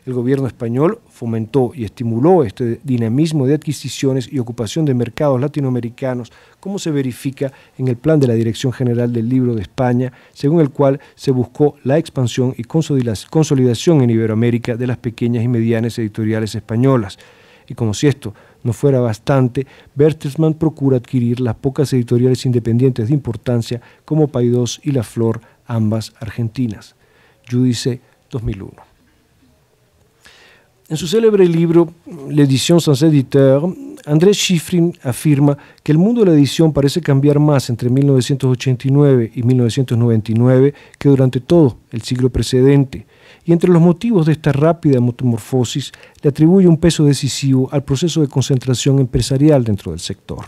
El gobierno español fomentó y estimuló este dinamismo de adquisiciones y ocupación de mercados latinoamericanos, como se verifica en el Plan de la Dirección General del Libro de España, según el cual se buscó la expansión y consolidación en Iberoamérica de las pequeñas y medianas editoriales españolas. Y como si esto no fuera bastante, Bertelsmann procura adquirir las pocas editoriales independientes de importancia como Paidós y La Flor, ambas argentinas. Giudice, 2001. En su célebre libro L'Édition sans éditeur, André Shiffrin afirma que el mundo de la edición parece cambiar más entre 1989 y 1999 que durante todo el siglo precedente, y entre los motivos de esta rápida metamorfosis le atribuye un peso decisivo al proceso de concentración empresarial dentro del sector.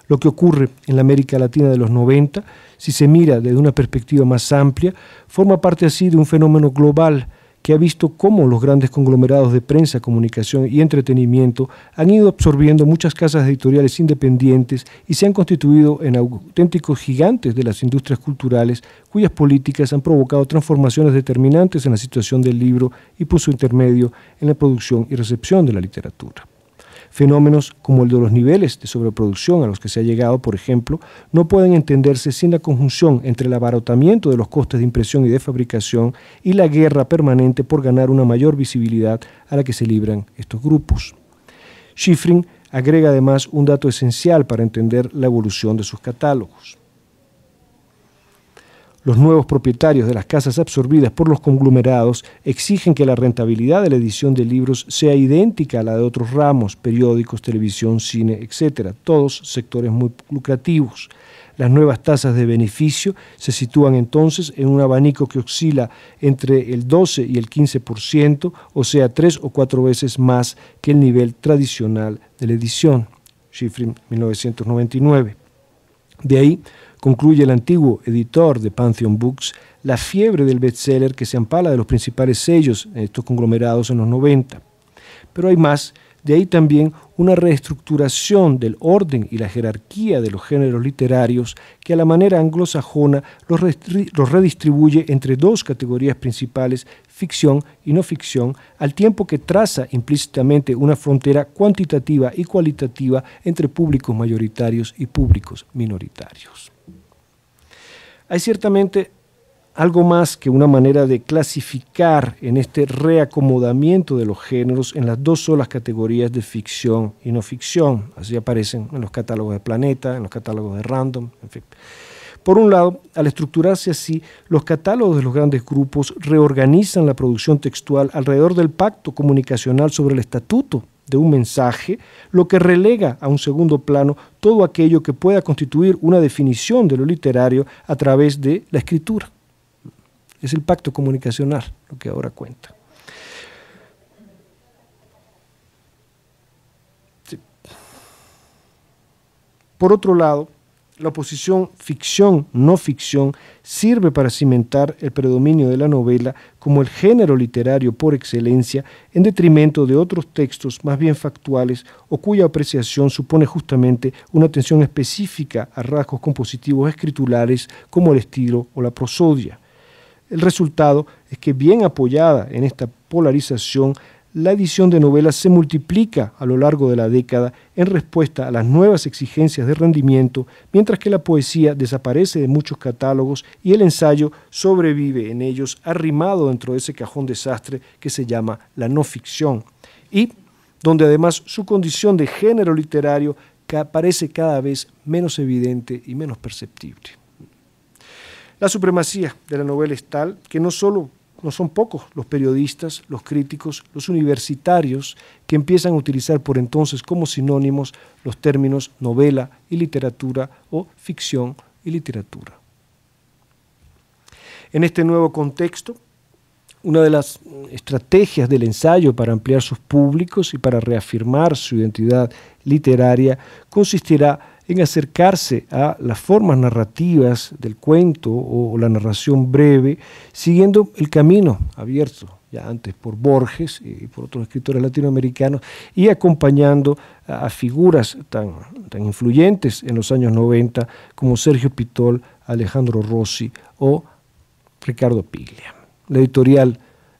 Lo que ocurre en la América Latina de los 90, si se mira desde una perspectiva más amplia, forma parte así de un fenómeno global que ha visto cómo los grandes conglomerados de prensa, comunicación y entretenimiento han ido absorbiendo muchas casas editoriales independientes y se han constituido en auténticos gigantes de las industrias culturales cuyas políticas han provocado transformaciones determinantes en la situación del libro y por su intermedio en la producción y recepción de la literatura. Fenómenos como el de los niveles de sobreproducción a los que se ha llegado, por ejemplo, no pueden entenderse sin la conjunción entre el abaratamiento de los costes de impresión y de fabricación y la guerra permanente por ganar una mayor visibilidad a la que se libran estos grupos. Shiffrin agrega además un dato esencial para entender la evolución de sus catálogos. Los nuevos propietarios de las casas absorbidas por los conglomerados exigen que la rentabilidad de la edición de libros sea idéntica a la de otros ramos, periódicos, televisión, cine, etc., todos sectores muy lucrativos. Las nuevas tasas de beneficio se sitúan entonces en un abanico que oscila entre el 12 y el 15%, o sea, 3 o 4 veces más que el nivel tradicional de la edición. Shiffrin, 1999. De ahí, concluye el antiguo editor de Pantheon Books, la fiebre del bestseller que se ampara de los principales sellos en estos conglomerados en los 90. Pero hay más, de ahí también una reestructuración del orden y la jerarquía de los géneros literarios que a la manera anglosajona los redistribuye entre dos categorías principales, ficción y no ficción, al tiempo que traza implícitamente una frontera cuantitativa y cualitativa entre públicos mayoritarios y públicos minoritarios. Hay ciertamente algo más que una manera de clasificar en este reacomodamiento de los géneros en las dos solas categorías de ficción y no ficción. Así aparecen en los catálogos de Planeta, en los catálogos de Random, en fin. Por un lado, al estructurarse así, los catálogos de los grandes grupos reorganizan la producción textual alrededor del pacto comunicacional sobre el estatuto de un mensaje, lo que relega a un segundo plano todo aquello que pueda constituir una definición de lo literario a través de la escritura. Es el pacto comunicacional lo que ahora cuenta. Sí. Por otro lado, la oposición ficción-no ficción sirve para cimentar el predominio de la novela como el género literario por excelencia en detrimento de otros textos más bien factuales o cuya apreciación supone justamente una atención específica a rasgos compositivos escriturares como el estilo o la prosodia. El resultado es que, bien apoyada en esta polarización, la edición de novelas se multiplica a lo largo de la década en respuesta a las nuevas exigencias de rendimiento, mientras que la poesía desaparece de muchos catálogos y el ensayo sobrevive en ellos arrimado dentro de ese cajón desastre que se llama la no ficción, y donde además su condición de género literario parece cada vez menos evidente y menos perceptible. La supremacía de la novela es tal que no son pocos los periodistas, los críticos, los universitarios que empiezan a utilizar por entonces como sinónimos los términos novela y literatura o ficción y literatura. En este nuevo contexto, una de las estrategias del ensayo para ampliar sus públicos y para reafirmar su identidad literaria consistirá en acercarse a las formas narrativas del cuento o la narración breve, siguiendo el camino abierto ya antes por Borges y por otros escritores latinoamericanos, y acompañando a figuras tan influyentes en los años 90 como Sergio Pitol, Alejandro Rossi o Ricardo Piglia. La editorial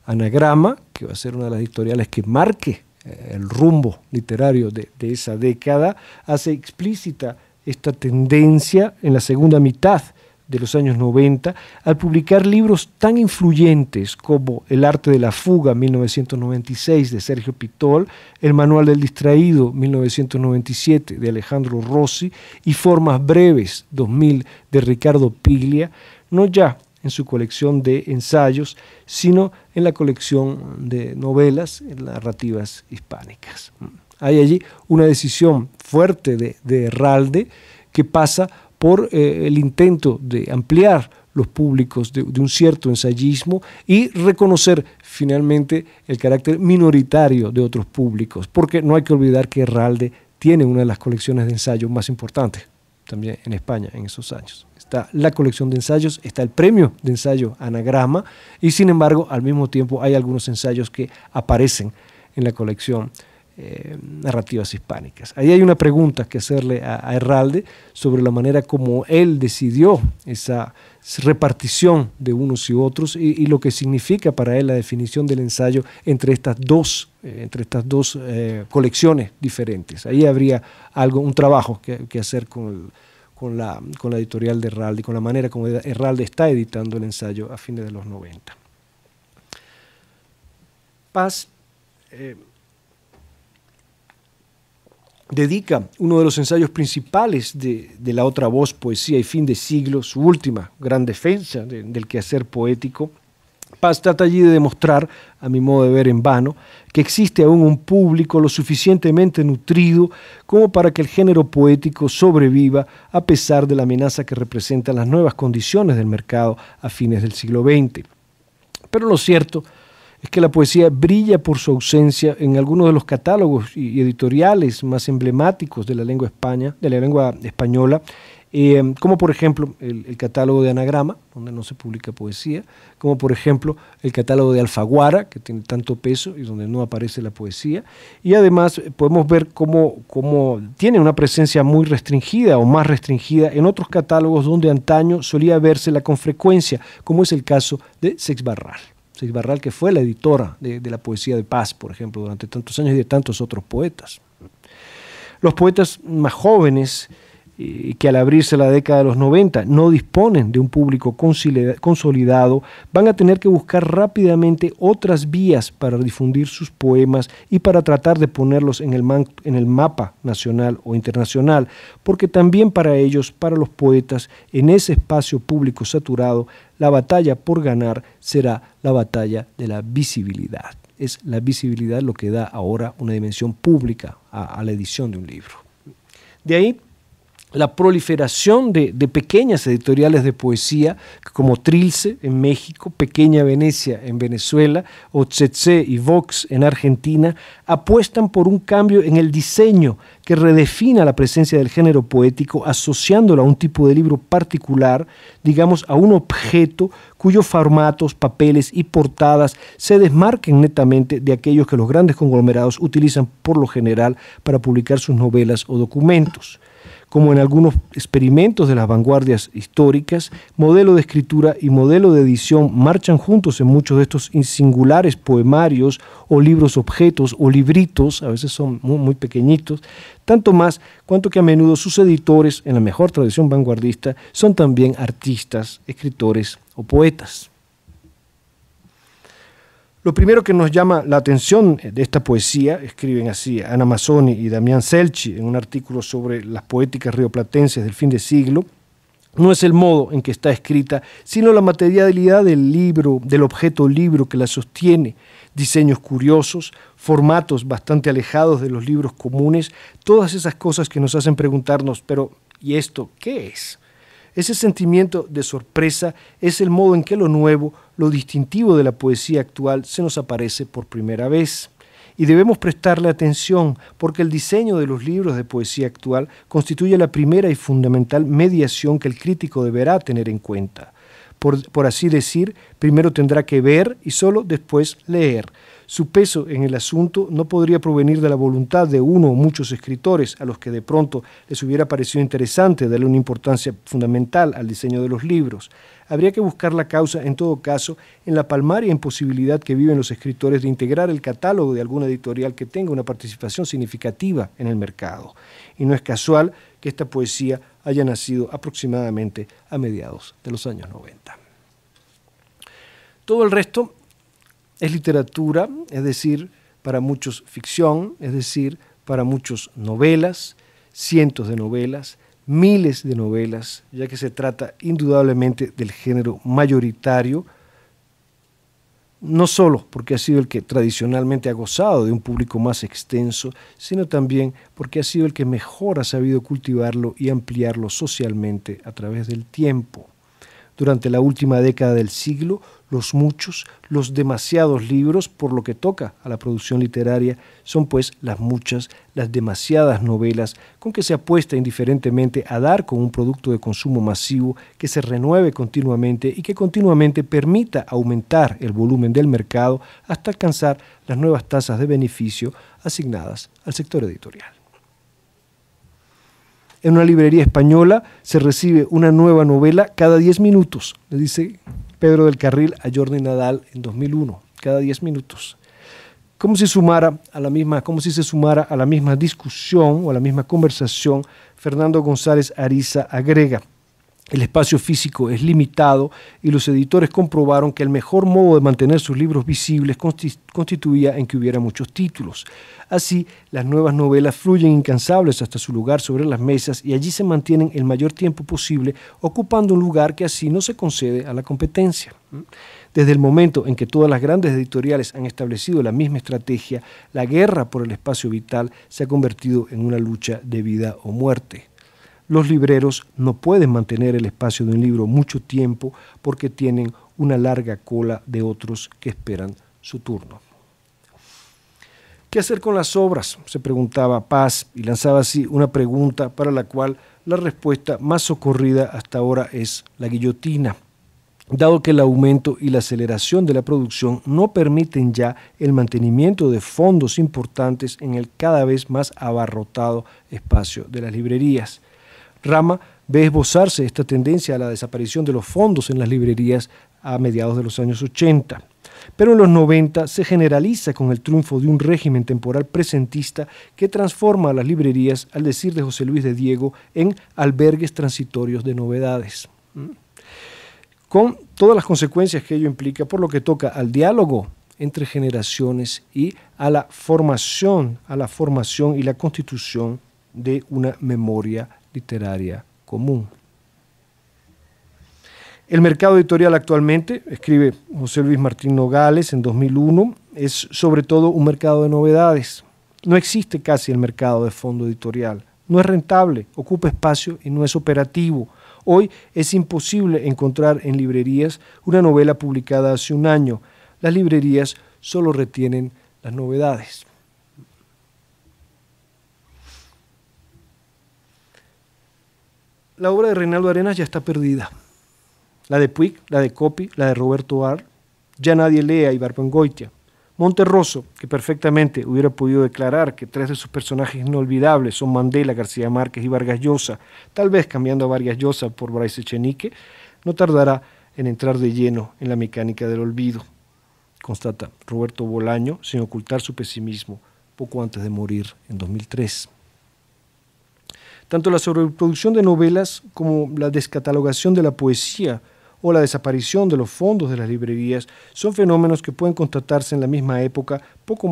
Anagrama, que va a ser una de las editoriales que marque el rumbo literario de esa década, hace explícita esta tendencia en la segunda mitad de los años 90 al publicar libros tan influyentes como El arte de la fuga, 1996, de Sergio Pitol, El manual del distraído, 1997, de Alejandro Rossi, y Formas breves, 2000, de Ricardo Piglia, no ya en su colección de ensayos, sino en la colección de novelas, narrativas hispánicas. Hay allí una decisión fuerte de Herralde que pasa por el intento de ampliar los públicos de un cierto ensayismo y reconocer finalmente el carácter minoritario de otros públicos, porque no hay que olvidar que Herralde tiene una de las colecciones de ensayos más importantes también en España en esos años. Está la colección de ensayos, está el premio de ensayo Anagrama, y sin embargo al mismo tiempo hay algunos ensayos que aparecen en la colección narrativas hispánicas. Ahí hay una pregunta que hacerle a Herralde sobre la manera como él decidió esa repartición de unos y otros y lo que significa para él la definición del ensayo entre estas dos colecciones diferentes. Ahí habría un trabajo que hacer con la editorial de Herralde y con la manera como Herralde está editando el ensayo a fines de los 90. Paz dedica uno de los ensayos principales de La otra voz, poesía y fin de siglo, su última gran defensa del quehacer poético. Paz trata allí de demostrar, a mi modo de ver en vano, que existe aún un público lo suficientemente nutrido como para que el género poético sobreviva a pesar de la amenaza que representan las nuevas condiciones del mercado a fines del siglo XX. Pero lo cierto es que la poesía brilla por su ausencia en algunos de los catálogos y editoriales más emblemáticos de la lengua española, como por ejemplo el catálogo de Anagrama, donde no se publica poesía, como por ejemplo el catálogo de Alfaguara, que tiene tanto peso y donde no aparece la poesía, y además podemos ver cómo tiene una presencia muy restringida o más restringida en otros catálogos donde antaño solía vérsela con frecuencia, como es el caso de Seix-Barral, que fue la editora de la poesía de Paz, por ejemplo, durante tantos años y de tantos otros poetas. Los poetas más jóvenes, que al abrirse la década de los 90 no disponen de un público consolidado, van a tener que buscar rápidamente otras vías para difundir sus poemas y para tratar de ponerlos en el mapa nacional o internacional, porque también para ellos, para los poetas, en ese espacio público saturado, la batalla por ganar será la batalla de la visibilidad. Es la visibilidad lo que da ahora una dimensión pública a la edición de un libro. De ahí la proliferación de pequeñas editoriales de poesía como Trilce en México, Pequeña Venecia en Venezuela o Tsetse y Vox en Argentina apuestan por un cambio en el diseño que redefina la presencia del género poético asociándolo a un tipo de libro particular, digamos a un objeto cuyos formatos, papeles y portadas se desmarquen netamente de aquellos que los grandes conglomerados utilizan por lo general para publicar sus novelas o documentos. Como en algunos experimentos de las vanguardias históricas, modelo de escritura y modelo de edición marchan juntos en muchos de estos singulares poemarios o libros objetos o libritos, a veces son muy pequeñitos, tanto más cuanto que a menudo sus editores, en la mejor tradición vanguardista, son también artistas, escritores o poetas. Lo primero que nos llama la atención de esta poesía, escriben así Ana Mazzoni y Damián Celci en un artículo sobre las poéticas rioplatenses del fin de siglo, no es el modo en que está escrita, sino la materialidad del libro, del objeto libro que la sostiene, diseños curiosos, formatos bastante alejados de los libros comunes, todas esas cosas que nos hacen preguntarnos, pero ¿y esto qué es? Ese sentimiento de sorpresa es el modo en que lo nuevo, lo distintivo de la poesía actual se nos aparece por primera vez. Y debemos prestarle atención porque el diseño de los libros de poesía actual constituye la primera y fundamental mediación que el crítico deberá tener en cuenta. Por así decir, primero tendrá que ver y solo después leer. Su peso en el asunto no podría provenir de la voluntad de uno o muchos escritores a los que de pronto les hubiera parecido interesante darle una importancia fundamental al diseño de los libros. Habría que buscar la causa, en todo caso, en la palmaria imposibilidad que viven los escritores de integrar el catálogo de alguna editorial que tenga una participación significativa en el mercado. Y no es casual que esta poesía haya nacido aproximadamente a mediados de los años 90. Todo el resto es literatura, es decir, para muchos ficción, es decir, para muchos novelas, cientos de novelas, miles de novelas, ya que se trata indudablemente del género mayoritario, no solo porque ha sido el que tradicionalmente ha gozado de un público más extenso, sino también porque ha sido el que mejor ha sabido cultivarlo y ampliarlo socialmente a través del tiempo. Durante la última década del siglo, los muchos, los demasiados libros, por lo que toca a la producción literaria, son pues las muchas, las demasiadas novelas con que se apuesta indiferentemente a dar con un producto de consumo masivo que se renueve continuamente y que continuamente permita aumentar el volumen del mercado hasta alcanzar las nuevas tasas de beneficio asignadas al sector editorial. En una librería española se recibe una nueva novela cada 10 minutos, le dice Pedro del Carril a Jordi Nadal en 2001, cada 10 minutos. Como si se sumara a la misma discusión o a la misma conversación, Fernando González Ariza agrega: el espacio físico es limitado y los editores comprobaron que el mejor modo de mantener sus libros visibles constituía en que hubiera muchos títulos. Así, las nuevas novelas fluyen incansables hasta su lugar sobre las mesas y allí se mantienen el mayor tiempo posible, ocupando un lugar que así no se concede a la competencia. Desde el momento en que todas las grandes editoriales han establecido la misma estrategia, la guerra por el espacio vital se ha convertido en una lucha de vida o muerte. Los libreros no pueden mantener el espacio de un libro mucho tiempo porque tienen una larga cola de otros que esperan su turno. ¿Qué hacer con las obras?, se preguntaba Paz, y lanzaba así una pregunta para la cual la respuesta más socorrida hasta ahora es la guillotina, dado que el aumento y la aceleración de la producción no permiten ya el mantenimiento de fondos importantes en el cada vez más abarrotado espacio de las librerías. Rama ve esbozarse esta tendencia a la desaparición de los fondos en las librerías a mediados de los años 80. Pero en los 90 se generaliza con el triunfo de un régimen temporal presentista que transforma a las librerías, al decir de José Luis de Diego, en albergues transitorios de novedades, con todas las consecuencias que ello implica, por lo que toca al diálogo entre generaciones y a la formación y la constitución de una memoria literaria común. El mercado editorial actualmente, escribe José Luis Martín Nogales en 2001, es sobre todo un mercado de novedades. No existe casi el mercado de fondo editorial. No es rentable, ocupa espacio y no es operativo. Hoy es imposible encontrar en librerías una novela publicada hace un año. Las librerías solo retienen las novedades. La obra de Reinaldo Arenas ya está perdida. La de Puig, la de Coppi, la de Roberto Ar, ya nadie lee a Ibargüengoitia. Monterroso, que perfectamente hubiera podido declarar que 3 de sus personajes inolvidables son Mandela, García Márquez y Vargas Llosa, tal vez cambiando a Vargas Llosa por Bryce Echenique, no tardará en entrar de lleno en la mecánica del olvido, constata Roberto Bolaño, sin ocultar su pesimismo, poco antes de morir en 2003. Tanto la sobreproducción de novelas como la descatalogación de la poesía o la desaparición de los fondos de las librerías son fenómenos que pueden constatarse en la misma época, poco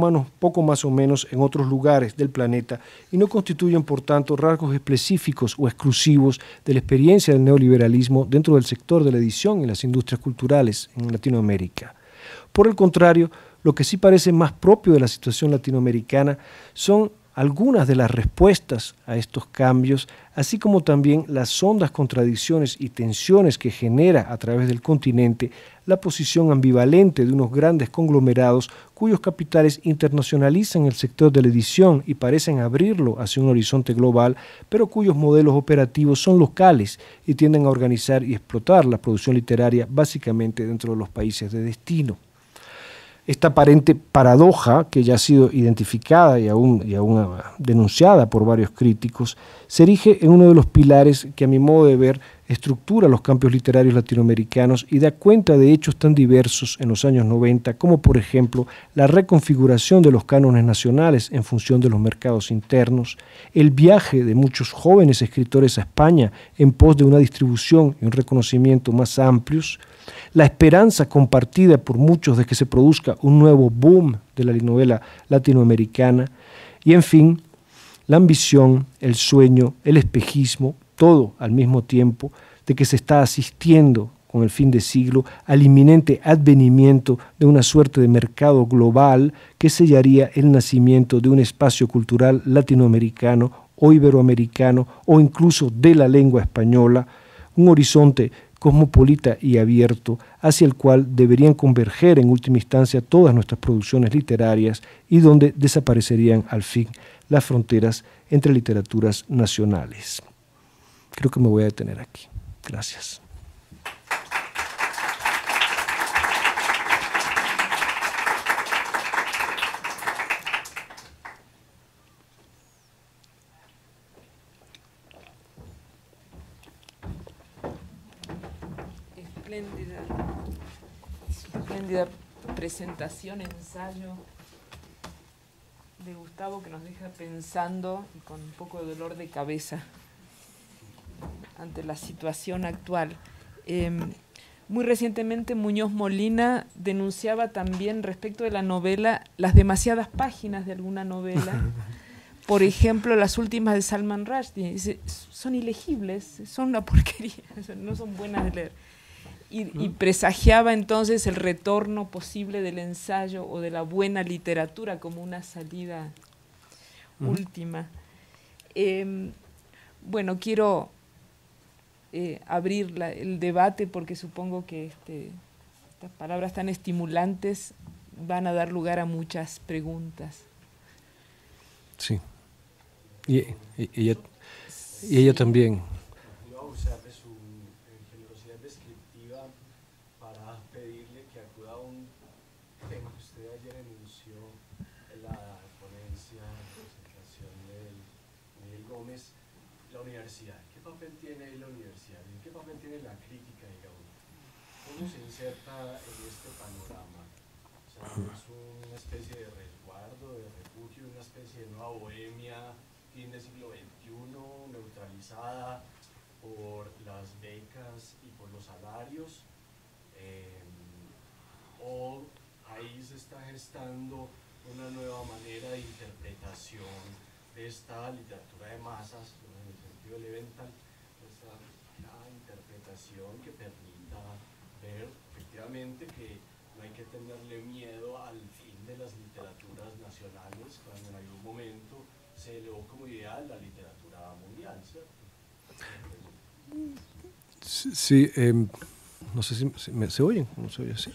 más o menos en otros lugares del planeta, y no constituyen, por tanto, rasgos específicos o exclusivos de la experiencia del neoliberalismo dentro del sector de la edición y las industrias culturales en Latinoamérica. Por el contrario, lo que sí parece más propio de la situación latinoamericana son algunas de las respuestas a estos cambios, así como también las hondas contradicciones y tensiones que genera a través del continente la posición ambivalente de unos grandes conglomerados cuyos capitales internacionalizan el sector de la edición y parecen abrirlo hacia un horizonte global, pero cuyos modelos operativos son locales y tienden a organizar y explotar la producción literaria básicamente dentro de los países de destino. Esta aparente paradoja, que ya ha sido identificada y aún denunciada por varios críticos, se erige en uno de los pilares que, a mi modo de ver, estructura los campos literarios latinoamericanos y da cuenta de hechos tan diversos en los años 90 como, por ejemplo, la reconfiguración de los cánones nacionales en función de los mercados internos, el viaje de muchos jóvenes escritores a España en pos de una distribución y un reconocimiento más amplios, la esperanza compartida por muchos de que se produzca un nuevo boom de la novela latinoamericana y, en fin, la ambición, el sueño, el espejismo, todo al mismo tiempo, de que se está asistiendo con el fin de siglo al inminente advenimiento de una suerte de mercado global que sellaría el nacimiento de un espacio cultural latinoamericano o iberoamericano o incluso de la lengua española, un horizonte cosmopolita y abierto hacia el cual deberían converger en última instancia todas nuestras producciones literarias y donde desaparecerían al fin las fronteras entre literaturas nacionales. Creo que me voy a detener aquí. Gracias. Espléndida presentación, ensayo de Gustavo, que nos deja pensando y con un poco de dolor de cabeza ante la situación actual. Muy recientemente Muñoz Molina denunciaba también respecto de la novela las demasiadas páginas de alguna novela. Por ejemplo, las últimas de Salman Rushdie. Dice, son ilegibles, son una porquería, no son buenas de leer. Y presagiaba entonces el retorno posible del ensayo o de la buena literatura como una salida última. Bueno, quiero abrir el debate porque supongo que estas palabras tan estimulantes van a dar lugar a muchas preguntas. Sí. Y ella también. Iba a usar de su generosidad descriptiva para pedirle que acuda a un tema que usted ayer enunció en la ponencia de presentación de Miguel Gómez, la universidad. ¿Qué papel tiene la universidad? ¿Y qué papel tiene la crítica de Gaudí? ¿Cómo se inserta en este panorama? O sea, es una especie de resguardo, de refugio, una especie de nueva bohemia, fin del siglo XXI, neutralizada por las becas y por los salarios, o ahí se está gestando una nueva manera de interpretación de esta literatura de masas, en el sentido elemental, esta interpretación que permita ver efectivamente que no hay que tenerle miedo al fin de las literaturas nacionales, cuando en algún momento se elevó como ideal la literatura mundial, ¿cierto? Sí, no sé si se oyen, no se oye así.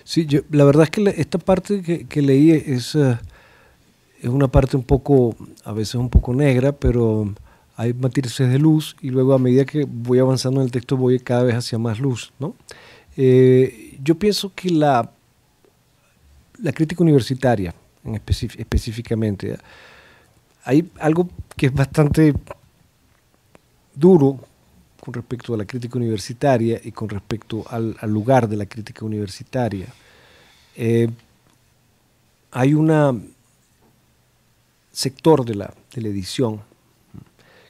Sí, la verdad es que esta parte que leí es una parte un poco, a veces un poco negra, pero hay matices de luz y luego a medida que voy avanzando en el texto voy cada vez hacia más luz, ¿no? Yo pienso que la crítica universitaria, específicamente, hay algo que es bastante duro con respecto a la crítica universitaria y con respecto al lugar de la crítica universitaria. Hay un sector de la edición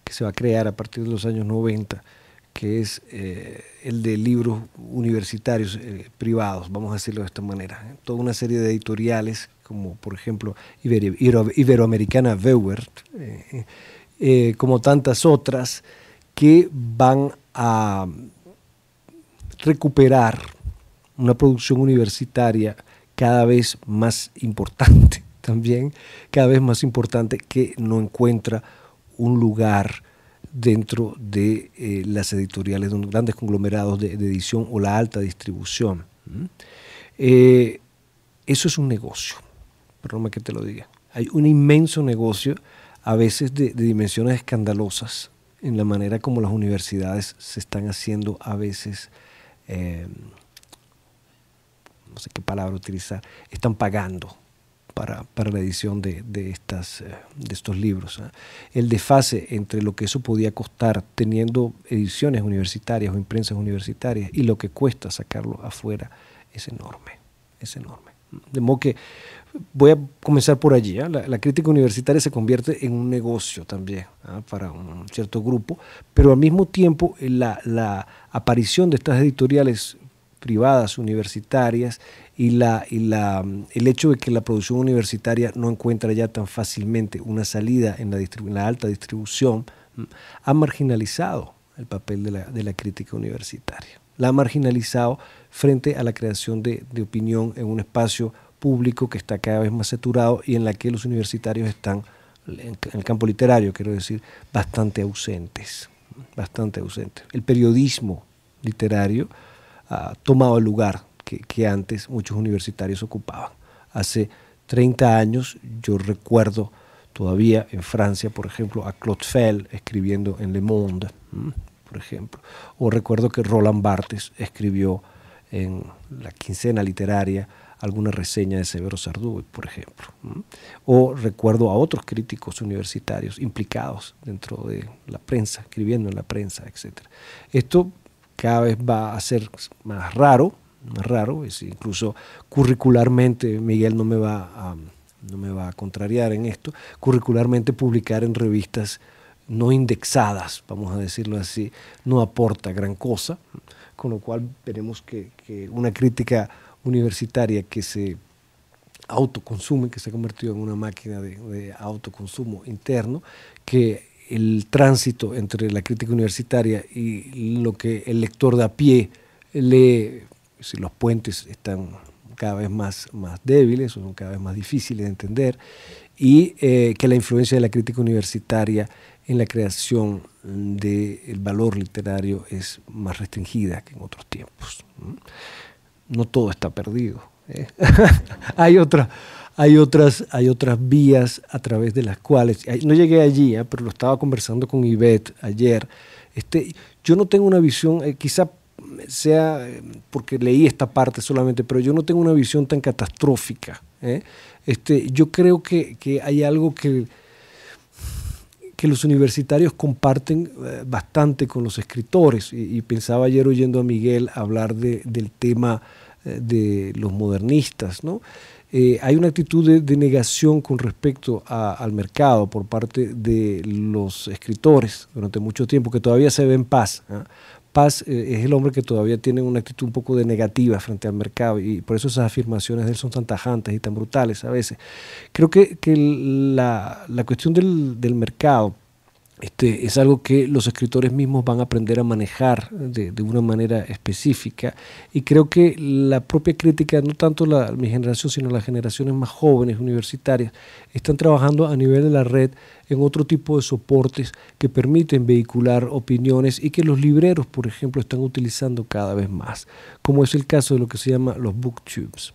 que se va a crear a partir de los años 90, que es el de libros universitarios privados, vamos a decirlo de esta manera. Toda una serie de editoriales, como por ejemplo Iberoamericana Wewert, como tantas otras, que van a recuperar una producción universitaria cada vez más importante, también cada vez más importante que no encuentra un lugar dentro de las editoriales, de grandes conglomerados de edición o la alta distribución. Eso es un negocio, perdóname que te lo diga. Hay un inmenso negocio, a veces de dimensiones escandalosas, en la manera como las universidades se están haciendo a veces, no sé qué palabra utilizar, están pagando para la edición de estos libros. El desfase entre lo que eso podía costar teniendo ediciones universitarias o imprensas universitarias y lo que cuesta sacarlo afuera es enorme, es enorme. De modo que voy a comenzar por allí. La crítica universitaria se convierte en un negocio también para un cierto grupo, pero al mismo tiempo la aparición de estas editoriales privadas universitarias y el hecho de que la producción universitaria no encuentra ya tan fácilmente una salida en la alta distribución ha marginalizado el papel de la crítica universitaria. La ha marginalizado frente a la creación de opinión en un espacio público que está cada vez más saturado y en la que los universitarios están, en el campo literario, quiero decir, bastante ausentes. El periodismo literario ha tomado el lugar que antes muchos universitarios ocupaban. Hace 30 años yo recuerdo todavía en Francia, por ejemplo, a Claude Fell escribiendo en Le Monde, por ejemplo. O recuerdo que Roland Barthes escribió en la Quincena Literaria alguna reseña de Severo Sardou, por ejemplo. O recuerdo a otros críticos universitarios implicados dentro de la prensa, escribiendo en la prensa, etc. Esto cada vez va a ser más raro, es incluso curricularmente, Miguel no me va a contrariar en esto, curricularmente publicar en revistas no indexadas, vamos a decirlo así, no aporta gran cosa, con lo cual veremos que una crítica universitaria que se autoconsume, que se ha convertido en una máquina de autoconsumo interno, que el tránsito entre la crítica universitaria y lo que el lector de a pie lee, si los puentes están cada vez más débiles o son cada vez más difíciles de entender, y que la influencia de la crítica universitaria en la creación del valor literario es más restringida que en otros tiempos. No todo está perdido. Hay otras vías a través de las cuales, no llegué allí, pero lo estaba conversando con Ivette ayer. Yo no tengo una visión, quizá sea porque leí esta parte solamente, pero yo no tengo una visión tan catastrófica. Yo creo que hay algo que los universitarios comparten bastante con los escritores, y pensaba ayer oyendo a Miguel hablar del tema de los modernistas, ¿no? Hay una actitud de negación con respecto al mercado por parte de los escritores durante mucho tiempo, que todavía se ve en Paz. Paz es el hombre que todavía tiene una actitud un poco de negativa frente al mercado, y por eso esas afirmaciones de él son tan tajantes y tan brutales a veces. Creo que la cuestión del mercado es algo que los escritores mismos van a aprender a manejar de una manera específica, y creo que la propia crítica, no tanto mi generación, sino las generaciones más jóvenes universitarias, están trabajando a nivel de la red en otro tipo de soportes que permiten vehicular opiniones y que los libreros, por ejemplo, están utilizando cada vez más, como es el caso de lo que se llama los booktubes.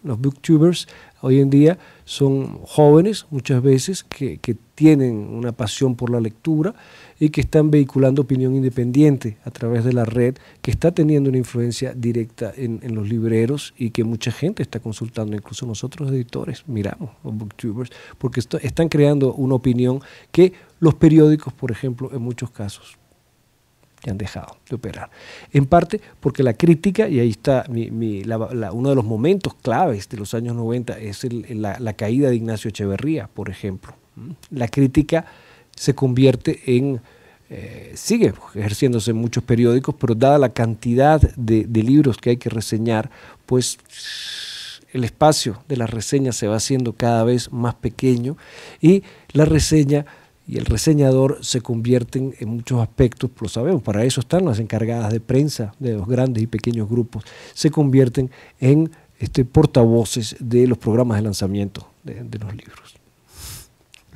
Los booktubers hoy en día son jóvenes muchas veces que tienen una pasión por la lectura y que están vehiculando opinión independiente a través de la red, que está teniendo una influencia directa en los libreros y que mucha gente está consultando, incluso nosotros editores miramos los booktubers, porque están creando una opinión que los periódicos, por ejemplo, en muchos casos han dejado de operar. En parte porque la crítica, y ahí está uno de los momentos claves de los años 90, es la caída de Ignacio Echeverría, por ejemplo. La crítica se convierte sigue ejerciéndose en muchos periódicos, pero dada la cantidad de libros que hay que reseñar, pues el espacio de la reseña se va haciendo cada vez más pequeño, y la reseña y el reseñador se convierten en muchos aspectos, lo sabemos, para eso están las encargadas de prensa de los grandes y pequeños grupos, se convierten en portavoces de los programas de lanzamiento de los libros.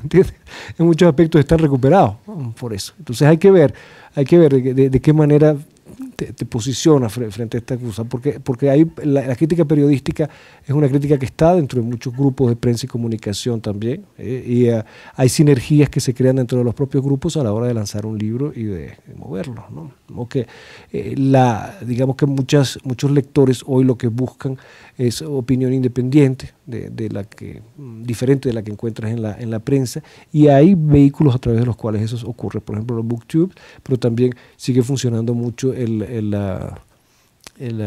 ¿Entiendes? En muchos aspectos están recuperados por eso. Entonces hay que ver de qué manera te posiciona frente a esta cosa, porque hay, la crítica periodística es una crítica que está dentro de muchos grupos de prensa y comunicación también, y hay sinergias que se crean dentro de los propios grupos a la hora de lanzar un libro y de moverlo, ¿no? Como que digamos que muchos lectores hoy lo que buscan es opinión independiente diferente de la que encuentras en la prensa, y hay vehículos a través de los cuales eso ocurre, por ejemplo los booktubes, pero también sigue funcionando mucho el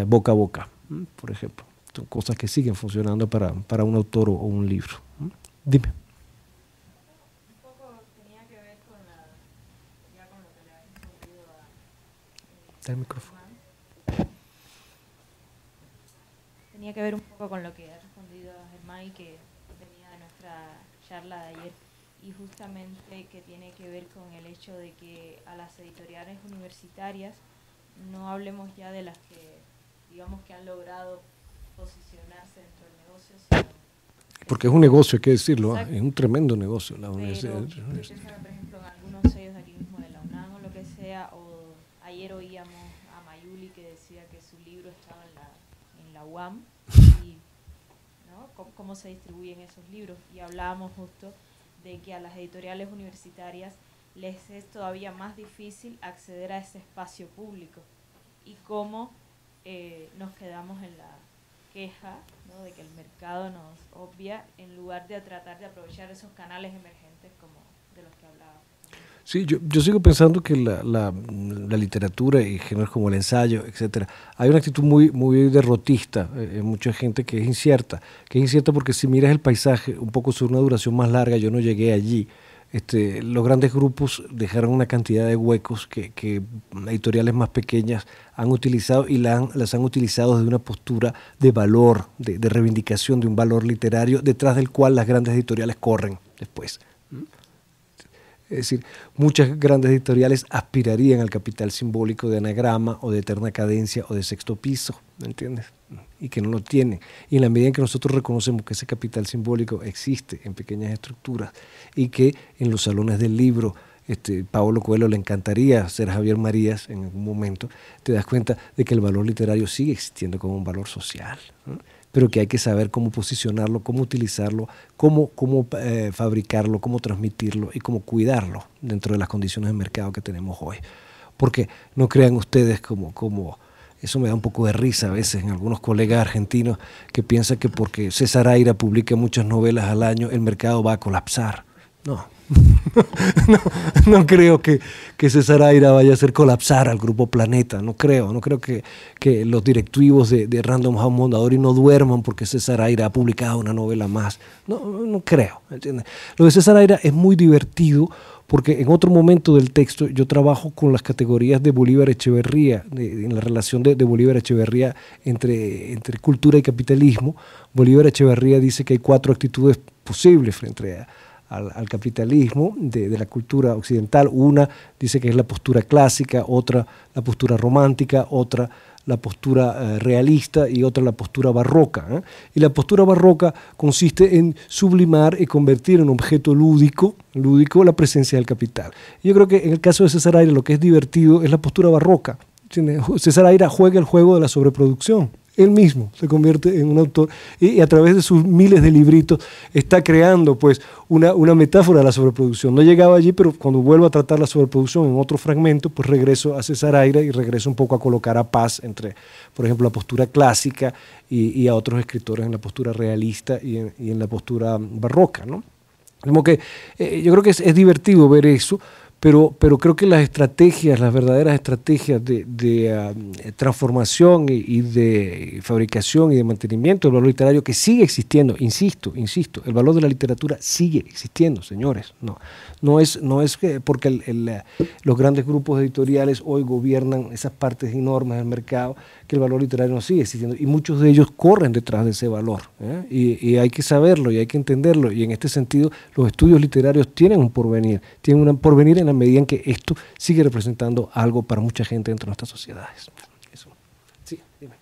boca a boca, por ejemplo. Son cosas que siguen funcionando para un autor o un libro. Dime. Un poco tenía que ver con lo que le había ocurrido a Dale el micrófono. Tenía que ver un poco con lo que ha respondido a Germán y que venía de nuestra charla de ayer, y justamente que tiene que ver con el hecho de que a las editoriales universitarias, no hablemos ya de las que digamos que han logrado posicionarse dentro del negocio, sino porque es un negocio, hay que decirlo, es un tremendo negocio la universidad. Pero yo pensaba, por ejemplo, en algunos sellos de aquí mismo de la UNAM o lo que sea, o ayer oíamos a Mayuli que decía que su libro estaba en la UAM, y ¿no? ¿Cómo se distribuyen esos libros? Y hablábamos justo de que a las editoriales universitarias les es todavía más difícil acceder a ese espacio público, y cómo nos quedamos en la queja, ¿no? De que el mercado nos obvia en lugar de tratar de aprovechar esos canales emergentes como de los que hablaba. Sí, yo sigo pensando que la literatura y géneros como el ensayo, etcétera, hay una actitud muy derrotista en mucha gente que es incierta porque si miras el paisaje un poco sobre una duración más larga, yo no llegué allí. Los grandes grupos dejaron una cantidad de huecos que editoriales más pequeñas han utilizado, y las han utilizado desde una postura de valor, de reivindicación de un valor literario, detrás del cual las grandes editoriales corren después. Es decir, muchas grandes editoriales aspirarían al capital simbólico de Anagrama o de Eterna Cadencia o de Sexto Piso, ¿me entiendes? Y que no lo tienen. Y en la medida en que nosotros reconocemos que ese capital simbólico existe en pequeñas estructuras y que en los salones del libro Pablo Coelho le encantaría ser Javier Marías en algún momento, te das cuenta de que el valor literario sigue existiendo como un valor social, ¿no? Pero que hay que saber cómo posicionarlo, cómo utilizarlo, cómo fabricarlo, cómo transmitirlo y cómo cuidarlo dentro de las condiciones de mercado que tenemos hoy. Porque no crean ustedes como eso me da un poco de risa a veces en algunos colegas argentinos que piensan que porque César Aira publica muchas novelas al año el mercado va a colapsar. No. No creo que César Aira vaya a hacer colapsar al Grupo Planeta, no creo que los directivos de Random House Mondadori no duerman porque César Aira ha publicado una novela más, no creo, ¿entiendes? Lo de César Aira es muy divertido porque en otro momento del texto yo trabajo con las categorías de Bolívar Echeverría, en la relación de Bolívar Echeverría entre cultura y capitalismo. Bolívar Echeverría dice que hay 4 actitudes posibles frente al capitalismo de la cultura occidental. Una dice que es la postura clásica, otra la postura romántica, otra la postura realista y otra la postura barroca, ¿eh? Y la postura barroca consiste en sublimar y convertir en objeto lúdico la presencia del capital. Yo creo que en el caso de César Aira lo que es divertido es la postura barroca. César Aira juega el juego de la sobreproducción. Él mismo se convierte en un autor y a través de sus miles de libritos está creando pues una metáfora de la sobreproducción. No llegaba allí, pero cuando vuelvo a tratar la sobreproducción en otro fragmento, pues regreso a César Aira y regreso un poco a colocar a paz entre, por ejemplo, la postura clásica y a otros escritores en la postura realista y en la postura barroca, ¿no? Como que yo creo que es divertido ver eso. Pero creo que las verdaderas estrategias de transformación y de fabricación y de mantenimiento del valor literario que sigue existiendo, insisto, el valor de la literatura sigue existiendo, señores. No es que porque los grandes grupos editoriales hoy gobiernan esas partes enormes del mercado, que el valor literario no sigue existiendo. Y muchos de ellos corren detrás de ese valor, ¿eh? Y hay que saberlo y hay que entenderlo. Y en este sentido, los estudios literarios tienen un porvenir en la medida en que esto sigue representando algo para mucha gente dentro de nuestras sociedades. Eso. Sí, dime.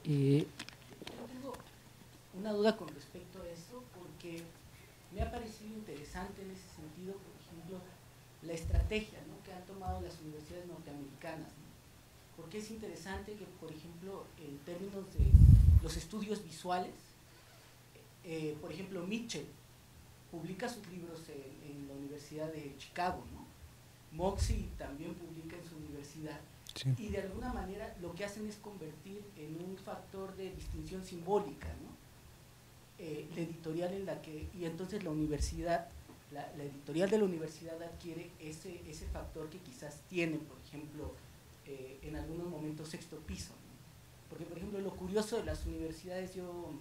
Tengo una duda con respecto a esto, porque me ha parecido interesante en ese sentido, por ejemplo, la estrategia, ¿no?, que han tomado las universidades norteamericanas, ¿no? Porque es interesante que, por ejemplo, en términos de los estudios visuales, por ejemplo, Mitchell publica sus libros en la Universidad de Chicago, ¿no? Moxie también publica en su universidad, sí. Y de alguna manera lo que hacen es convertir en un factor de distinción simbólica, ¿no?, la editorial en la que, y entonces la universidad, la editorial de la universidad adquiere ese factor que quizás tiene, por ejemplo, en algunos momentos Sexto Piso, ¿no? Porque, por ejemplo, lo curioso de las universidades, yo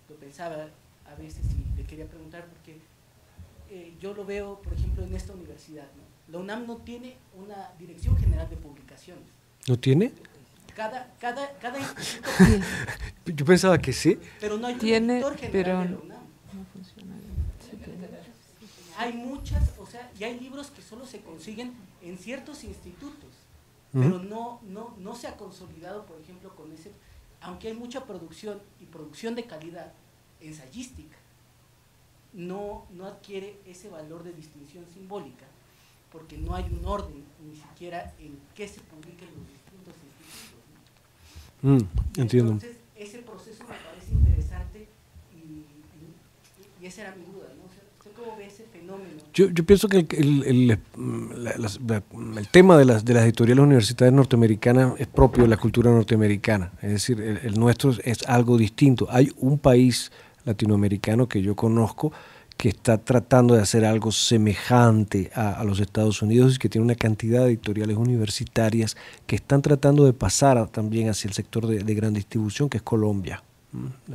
lo pensaba a veces y le quería preguntar, porque yo lo veo, por ejemplo, en esta universidad, ¿no? La UNAM no tiene una dirección general de publicaciones. ¿No tiene? Cada instituto yo pensaba que sí. Pero no hay un tiene, director general pero de la UNAM. No funciona. Sí, hay muchas, o sea, y hay libros que solo se consiguen en ciertos institutos, pero no se ha consolidado, por ejemplo, con ese, aunque hay mucha producción y producción de calidad ensayística, no adquiere ese valor de distinción simbólica, porque no hay un orden ni siquiera en qué se publiquen los distintos institutos, ¿no? Entiendo. Entonces, ese proceso me parece interesante y esa era mi duda, ¿no? O sea, ¿usted cómo ve ese fenómeno? Yo pienso que el tema de las editoriales universitarias norteamericanas es propio de la cultura norteamericana, es decir, el nuestro es algo distinto. Hay un país latinoamericano que yo conozco que está tratando de hacer algo semejante a los Estados Unidos y que tiene una cantidad de editoriales universitarias que están tratando de pasar también hacia el sector de gran distribución, que es Colombia.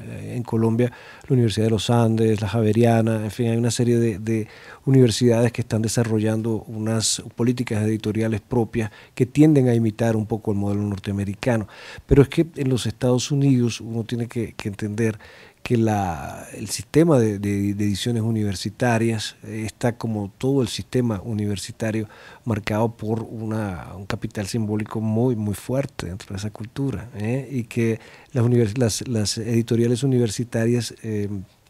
En Colombia, la Universidad de los Andes, la Javeriana, en fin, hay una serie de universidades que están desarrollando unas políticas editoriales propias que tienden a imitar un poco el modelo norteamericano. Pero es que en los Estados Unidos uno tiene que entender que el sistema de ediciones universitarias está, como todo el sistema universitario, marcado por un capital simbólico muy, muy fuerte dentro de esa cultura, y que las editoriales universitarias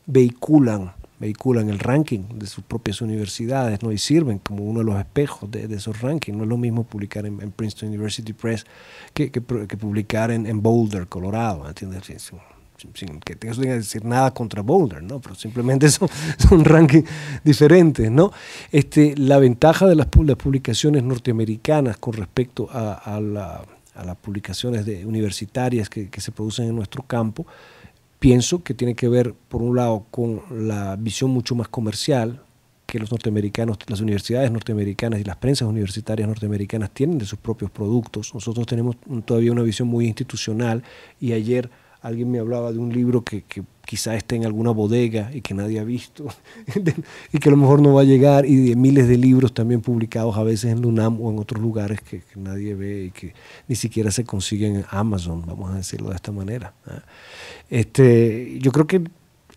vehiculan el ranking de sus propias universidades, ¿no? Y sirven como uno de los espejos de esos rankings. No es lo mismo publicar en Princeton University Press que publicar en Boulder, Colorado, ¿entiendes? Sin que tenga que decir nada contra Boulder, ¿no? Pero simplemente son rankings diferentes, ¿no? La ventaja de las publicaciones norteamericanas con respecto a las publicaciones universitarias que se producen en nuestro campo, pienso que tiene que ver, por un lado, con la visión mucho más comercial que los norteamericanos, las universidades norteamericanas y las prensas universitarias norteamericanas tienen de sus propios productos. Nosotros tenemos todavía una visión muy institucional, y ayer alguien me hablaba de un libro que quizá esté en alguna bodega y que nadie ha visto y que a lo mejor no va a llegar, y de miles de libros también publicados a veces en la UNAM o en otros lugares que nadie ve y que ni siquiera se consiguen en Amazon, vamos a decirlo de esta manera. Yo creo que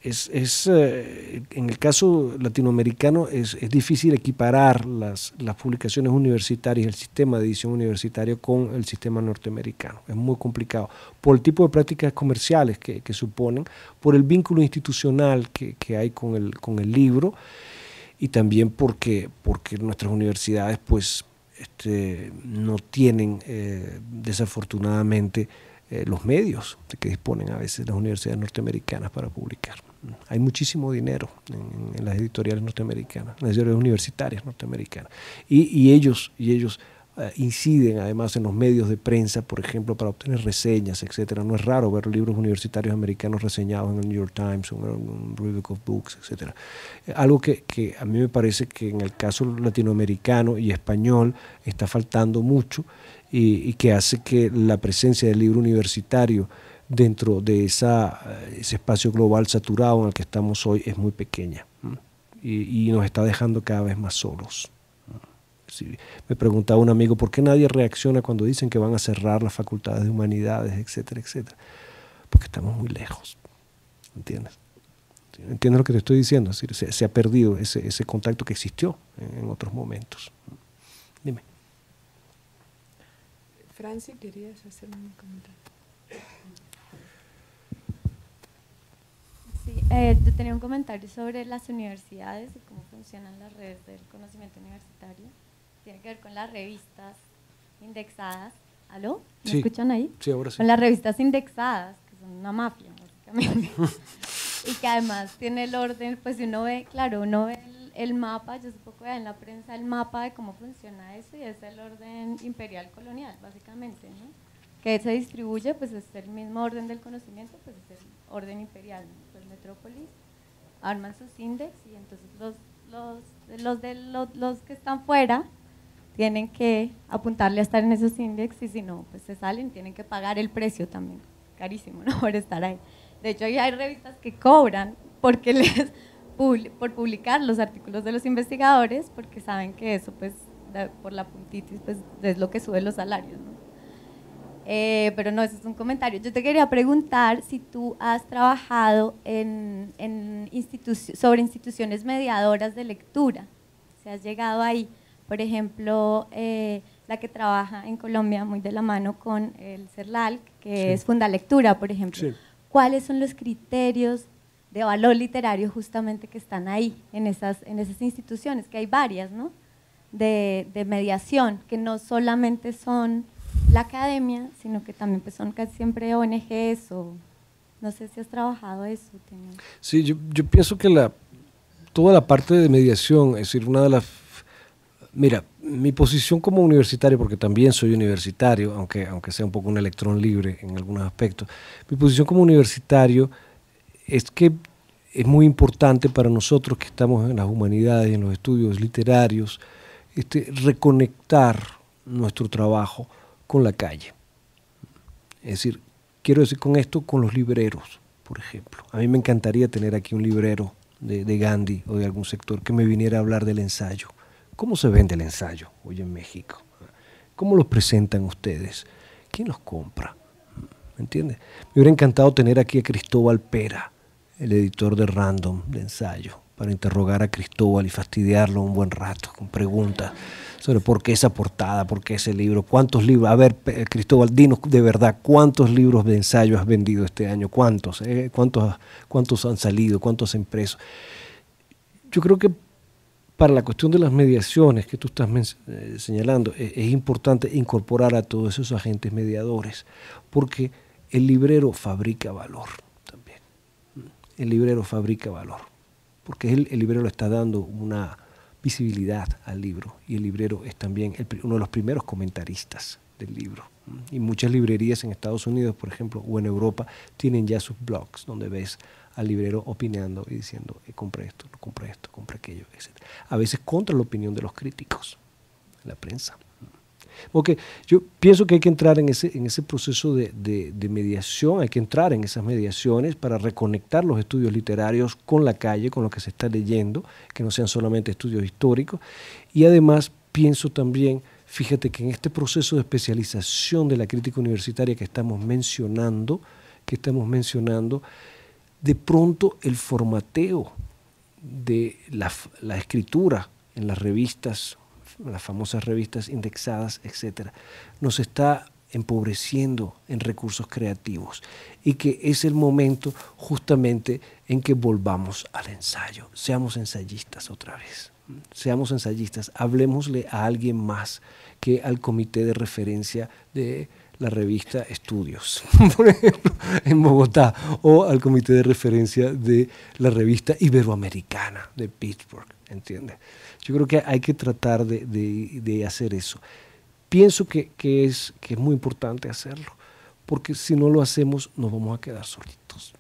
en el caso latinoamericano es difícil equiparar las publicaciones universitarias, el sistema de edición universitario con el sistema norteamericano. Es muy complicado por el tipo de prácticas comerciales que suponen, por el vínculo institucional que hay con el libro, y también porque nuestras universidades pues no tienen desafortunadamente los medios de que disponen a veces las universidades norteamericanas para publicar. Hay muchísimo dinero en las editoriales norteamericanas, en las editoriales universitarias norteamericanas, y ellos inciden además en los medios de prensa, por ejemplo, para obtener reseñas, etcétera. No es raro ver libros universitarios americanos reseñados en el New York Times o en un Review of Books, etcétera. Algo que a mí me parece que en el caso latinoamericano y español está faltando mucho, y que hace que la presencia del libro universitario dentro de ese espacio global saturado en el que estamos hoy es muy pequeña, y nos está dejando cada vez más solos. Sí, me preguntaba un amigo, ¿por qué nadie reacciona cuando dicen que van a cerrar las facultades de humanidades, etcétera, etcétera? Porque estamos muy lejos, ¿entiendes? ¿Entiendes lo que te estoy diciendo? Es decir, se ha perdido ese contacto que existió en otros momentos. Dime. Franci, ¿querías hacer un comentario? Sí, yo tenía un comentario sobre las universidades y cómo funcionan las redes del conocimiento universitario. Tiene que ver con las revistas indexadas. ¿Aló? ¿Me Sí. escuchan ahí? Sí, ahora sí. Con las revistas indexadas, que son una mafia, básicamente. Y que además tiene el orden, pues si uno ve, claro, uno ve el mapa, yo supongo que en la prensa el mapa de cómo funciona eso, y es el orden imperial colonial, básicamente, ¿no? Que se distribuye, pues es el mismo orden del conocimiento, pues es el orden imperial, ¿no? Pues Metrópolis arman sus índices y entonces los que están fuera tienen que apuntarle a estar en esos índices, y si no, pues se salen, tienen que pagar el precio también, carísimo, ¿no? Por estar ahí. De hecho, hay revistas que cobran porque por publicar los artículos de los investigadores, porque saben que eso, pues, por la puntitis, pues, es lo que sube los salarios, ¿no? Pero no, eso es un comentario. Yo te quería preguntar si tú has trabajado sobre instituciones mediadoras de lectura, si has llegado ahí. Por ejemplo, la que trabaja en Colombia muy de la mano con el CERLAL, que Sí. es Fundalectura, por ejemplo. Sí. ¿Cuáles son los criterios de valor literario justamente que están ahí, en esas instituciones? Que hay varias, ¿no? De mediación, que no solamente son la academia, sino que también pues son casi siempre ONGs, o no sé si has trabajado eso. Sí, yo pienso que toda la parte de mediación, es decir, una de las... Mira, mi posición como universitario, porque también soy universitario, aunque sea un poco un electrón libre en algunos aspectos, mi posición como universitario es que es muy importante para nosotros que estamos en las humanidades y en los estudios literarios, reconectar nuestro trabajo con la calle. Es decir, quiero decir con esto, con los libreros, por ejemplo. A mí me encantaría tener aquí un librero de Gandhi o de algún sector que me viniera a hablar del ensayo. ¿Cómo se vende el ensayo hoy en México? ¿Cómo los presentan ustedes? ¿Quién los compra? ¿Me entiendes? Me hubiera encantado tener aquí a Cristóbal Pera, el editor de Random, de ensayo, para interrogar a Cristóbal y fastidiarlo un buen rato con preguntas sobre por qué esa portada, por qué ese libro, cuántos libros. A ver, Cristóbal, dinos de verdad, ¿cuántos libros de ensayo has vendido este año? ¿Cuántos? ¿Cuántos han salido? ¿Cuántos has impreso? Yo creo que para la cuestión de las mediaciones que tú estás señalando, es importante incorporar a todos esos agentes mediadores, porque el librero fabrica valor también. El librero fabrica valor, porque el librero le está dando una visibilidad al libro, y el librero es también uno de los primeros comentaristas del libro. Y muchas librerías en Estados Unidos, por ejemplo, o en Europa, tienen ya sus blogs donde ves al librero opinando y diciendo, compra esto, compra aquello, etc. A veces contra la opinión de los críticos, la prensa. Porque yo pienso que hay que entrar en ese proceso de mediación, hay que entrar en esas mediaciones para reconectar los estudios literarios con la calle, con lo que se está leyendo, que no sean solamente estudios históricos. Y además pienso también, fíjate que en este proceso de especialización de la crítica universitaria que estamos mencionando, de pronto el formateo de la escritura en las revistas, las famosas revistas indexadas, etcétera, nos está empobreciendo en recursos creativos, y que es el momento justamente en que volvamos al ensayo. Seamos ensayistas otra vez. Seamos ensayistas, hablemosle a alguien más que al comité de referencia de la revista Estudios, por ejemplo, en Bogotá, o al comité de referencia de la revista Iberoamericana de Pittsburgh, ¿entiendes? Yo creo que hay que tratar de hacer eso. Pienso que es muy importante hacerlo, porque si no lo hacemos nos vamos a quedar solitos,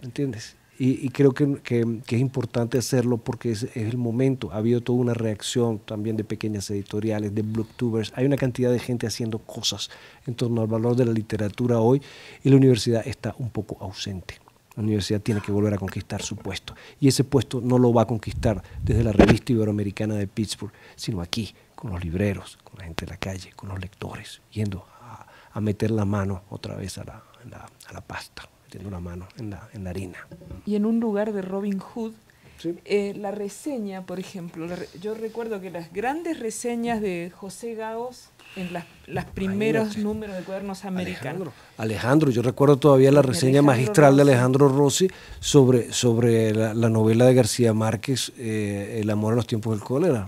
¿entiendes? Y creo que es importante hacerlo porque es el momento. Ha habido toda una reacción también de pequeñas editoriales, de booktubers. Hay una cantidad de gente haciendo cosas en torno al valor de la literatura hoy, y la universidad está un poco ausente. La universidad tiene que volver a conquistar su puesto, y ese puesto no lo va a conquistar desde la revista Iberoamericana de Pittsburgh, sino aquí, con los libreros, con la gente de la calle, con los lectores, yendo a meter la mano otra vez a la pasta, metiendo la mano en la harina. Y en un lugar de Robin Hood, Sí. La reseña, por ejemplo, yo recuerdo que las grandes reseñas de José Gaos en las primeros números de Cuadernos Americanos. Alejandro, yo recuerdo todavía la reseña Alejandro magistral de Rossi. Alejandro Rossi sobre la novela de García Márquez, El amor en los tiempos del cólera.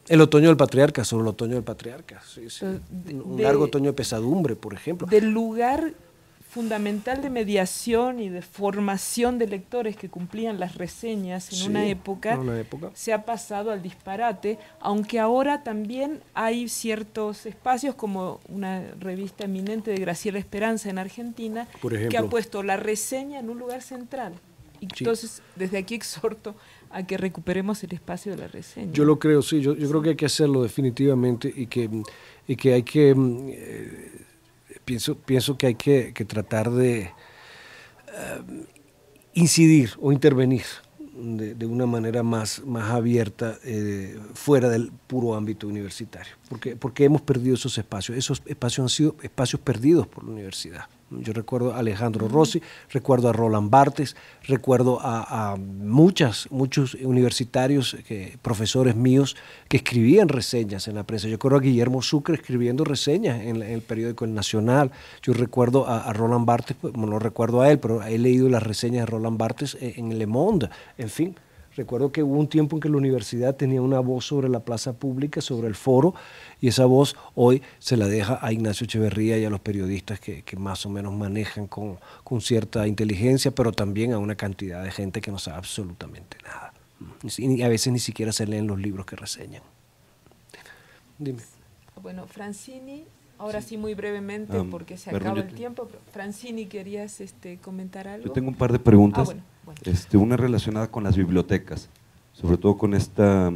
El otoño del patriarca, sobre el otoño del patriarca. Sí, sí. Un largo otoño de pesadumbre, por ejemplo. Del lugar fundamental de mediación y de formación de lectores que cumplían las reseñas en una época, se ha pasado al disparate, aunque ahora también hay ciertos espacios como una revista eminente de Graciela Esperanza en Argentina, por ejemplo, que ha puesto la reseña en un lugar central. Y entonces, desde aquí exhorto a que recuperemos el espacio de la reseña. Yo lo creo, sí, yo creo que hay que hacerlo definitivamente y que hay que... Pienso que hay que tratar de incidir o intervenir de una manera más abierta fuera del puro ámbito universitario, porque hemos perdido esos espacios han sido espacios perdidos por la universidad. Yo recuerdo a Alejandro Rossi, recuerdo a Roland Barthes, recuerdo a muchos universitarios, profesores míos, que escribían reseñas en la prensa. Yo recuerdo a Guillermo Sucre escribiendo reseñas en el periódico El Nacional. Yo recuerdo a Roland Barthes, pues, no lo recuerdo a él, pero he leído las reseñas de Roland Barthes en Le Monde, en fin. Recuerdo que hubo un tiempo en que la universidad tenía una voz sobre la plaza pública, sobre el foro, y esa voz hoy se la deja a Ignacio Echeverría y a los periodistas que más o menos manejan con cierta inteligencia, pero también a una cantidad de gente que no sabe absolutamente nada. Y a veces ni siquiera se leen los libros que reseñan. Dime. Bueno, Francini, ahora sí muy brevemente porque se acaba el tiempo. Francini, ¿querías comentar algo? Yo tengo un par de preguntas. Bueno. Una relacionada con las bibliotecas, sobre todo con esta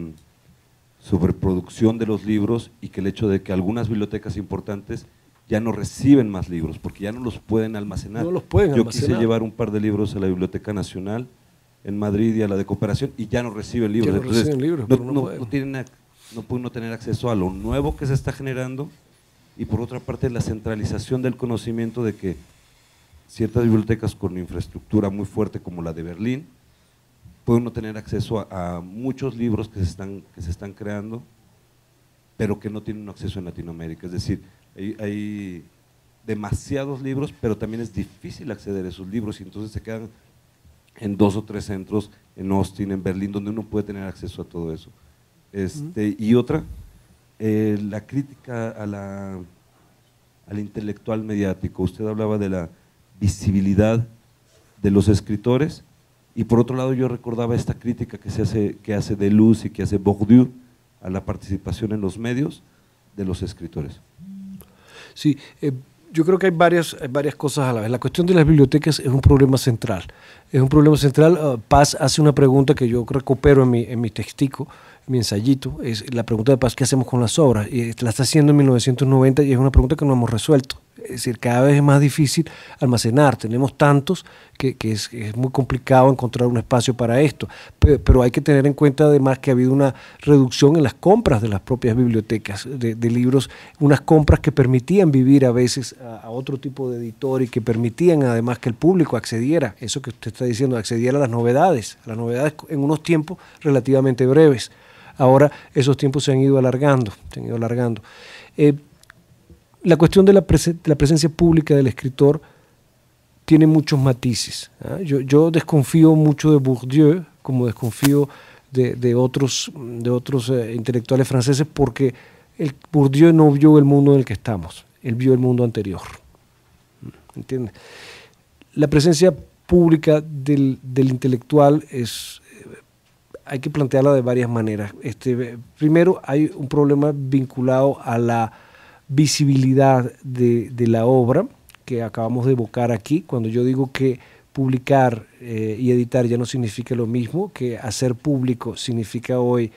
sobreproducción de los libros y que el hecho de que algunas bibliotecas importantes ya no reciben más libros porque ya no los pueden almacenar. No los pueden Yo almacenar. quise llevar un par de libros a la Biblioteca Nacional en Madrid y a la de Cooperación y ya no reciben libros. Entonces, no pueden tener acceso a lo nuevo que se está generando y por otra parte la centralización del conocimiento de que ciertas bibliotecas con infraestructura muy fuerte como la de Berlín pueden no tener acceso a muchos libros que se están creando, pero que no tienen acceso en Latinoamérica. Es decir, hay demasiados libros, pero también es difícil acceder a esos libros y entonces se quedan en 2 o 3 centros, en Austin, en Berlín, donde uno puede tener acceso a todo eso. Y otra, la crítica al intelectual mediático. Usted hablaba de la visibilidad de los escritores y por otro lado yo recordaba esta crítica que hace Deleuze y que hace Bourdieu a la participación en los medios de los escritores. Sí, yo creo que hay varias cosas a la vez. La cuestión de las bibliotecas es un problema central. Es un problema central. Paz hace una pregunta que yo recupero en mi textico, en mi ensayito. Es la pregunta de Paz: ¿qué hacemos con las obras? Y la está haciendo en 1990 y es una pregunta que no hemos resuelto. Es decir, cada vez es más difícil almacenar. Tenemos tantos que es muy complicado encontrar un espacio para esto. Pero hay que tener en cuenta además que ha habido una reducción en las compras de las propias bibliotecas de libros, unas compras que permitían vivir a veces a otro tipo de editor y que permitían además que el público accediera, eso que usted está diciendo, accediera a las novedades en unos tiempos relativamente breves. Ahora esos tiempos se han ido alargando. La cuestión de la presencia pública del escritor tiene muchos matices. Yo desconfío mucho de Bourdieu, como desconfío de otros intelectuales franceses, porque Bourdieu no vio el mundo en el que estamos, él vio el mundo anterior. ¿Entiendes? La presencia pública del intelectual hay que plantearla de varias maneras. Primero, hay un problema vinculado a la visibilidad de la obra que acabamos de evocar aquí. Cuando yo digo que publicar y editar ya no significa lo mismo, que hacer público significa hoy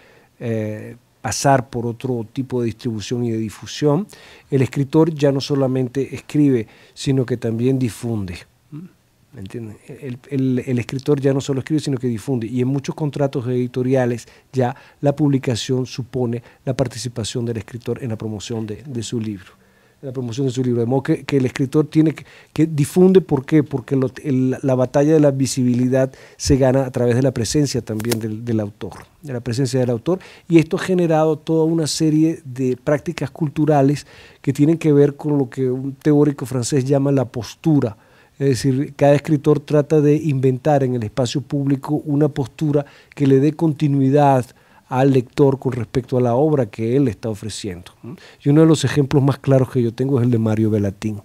pasar por otro tipo de distribución y de difusión, el escritor ya no solamente escribe, sino que también difunde. ¿Me entienden? El escritor ya no solo escribe, sino que difunde, y en muchos contratos editoriales ya la publicación supone la participación del escritor en la promoción de su libro. la promoción de su libro, de modo que el escritor tiene que difunde. ¿Por qué? Porque la batalla de la visibilidad se gana a través de la presencia también del autor, de la presencia del autor, y esto ha generado toda una serie de prácticas culturales que tienen que ver con lo que un teórico francés llama la postura. Es decir, cada escritor trata de inventar en el espacio público una postura que le dé continuidad al lector con respecto a la obra que él está ofreciendo. Y uno de los ejemplos más claros que yo tengo es el de Mario Bellatin.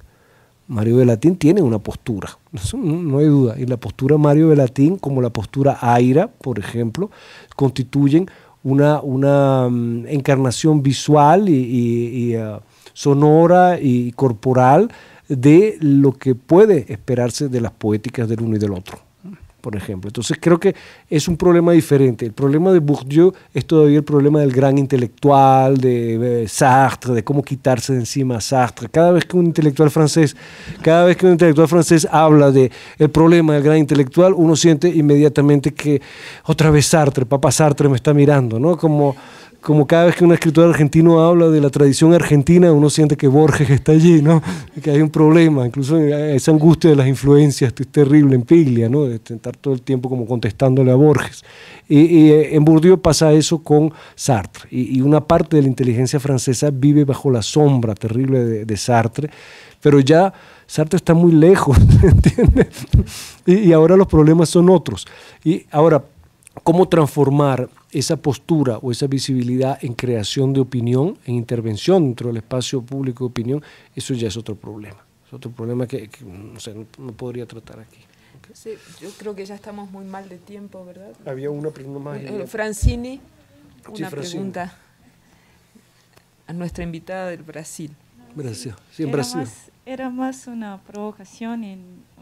Mario Bellatin tiene una postura, eso no hay duda, y la postura Mario Bellatin, como la postura Aira, por ejemplo, constituyen una encarnación visual y sonora y corporal de lo que puede esperarse de las poéticas del uno y del otro, por ejemplo. Entonces creo que es un problema diferente. El problema de Bourdieu es todavía el problema del gran intelectual, de Sartre, de cómo quitarse de encima a Sartre. Cada vez que un intelectual francés habla de el problema del gran intelectual, uno siente inmediatamente que otra vez Sartre, papá Sartre me está mirando, ¿no? Como cada vez que un escritor argentino habla de la tradición argentina, uno siente que Borges está allí, ¿no? Que hay un problema, incluso esa angustia de las influencias es terrible en Piglia, ¿no? De estar todo el tiempo como contestándole a Borges. Y en Bourdieu pasa eso con Sartre, y una parte de la inteligencia francesa vive bajo la sombra terrible de Sartre, pero ya Sartre está muy lejos, ¿entiendes? Y ahora los problemas son otros. Y ahora, ¿cómo transformar esa postura o esa visibilidad en creación de opinión, en intervención dentro del espacio público de opinión? Eso ya es otro problema. Es otro problema que no sé, no podría tratar aquí. Okay. Sí, yo creo que ya estamos muy mal de tiempo, ¿verdad? Había una pregunta más. Francini, una Francini. pregunta a nuestra invitada del Brasil. Brasil. Sí, en Brasil. Era más una provocación,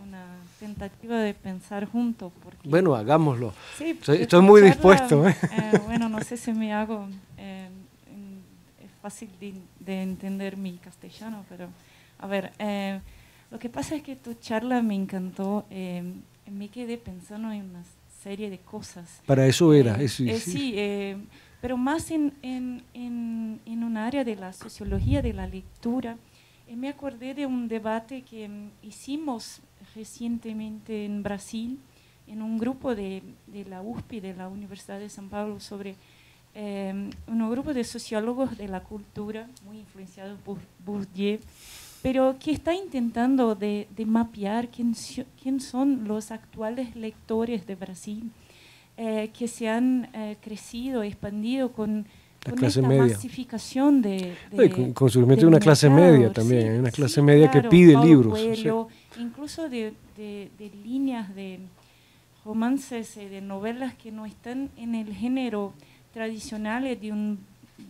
una tentativa de pensar juntos. Bueno, hagámoslo. Sí, estoy muy dispuesto. Bueno, no sé si me hago es fácil de entender mi castellano, pero a ver, lo que pasa es que tu charla me encantó, me quedé pensando en una serie de cosas. Para eso era. Sí, pero más en un área de la sociología de la lectura. Me acordé de un debate que hicimos recientemente en Brasil, en un grupo de la USP, de la Universidad de São Paulo, sobre un grupo de sociólogos de la cultura, muy influenciados por Bourdieu, pero que está intentando de mapear quién son los actuales lectores de Brasil, que se han crecido, expandido con esta media. Masificación con surgimiento de una clase media también, hay una clase media claro, que pide Paulo libros. Coelho, incluso de líneas de romances, de novelas que no están en el género tradicional de un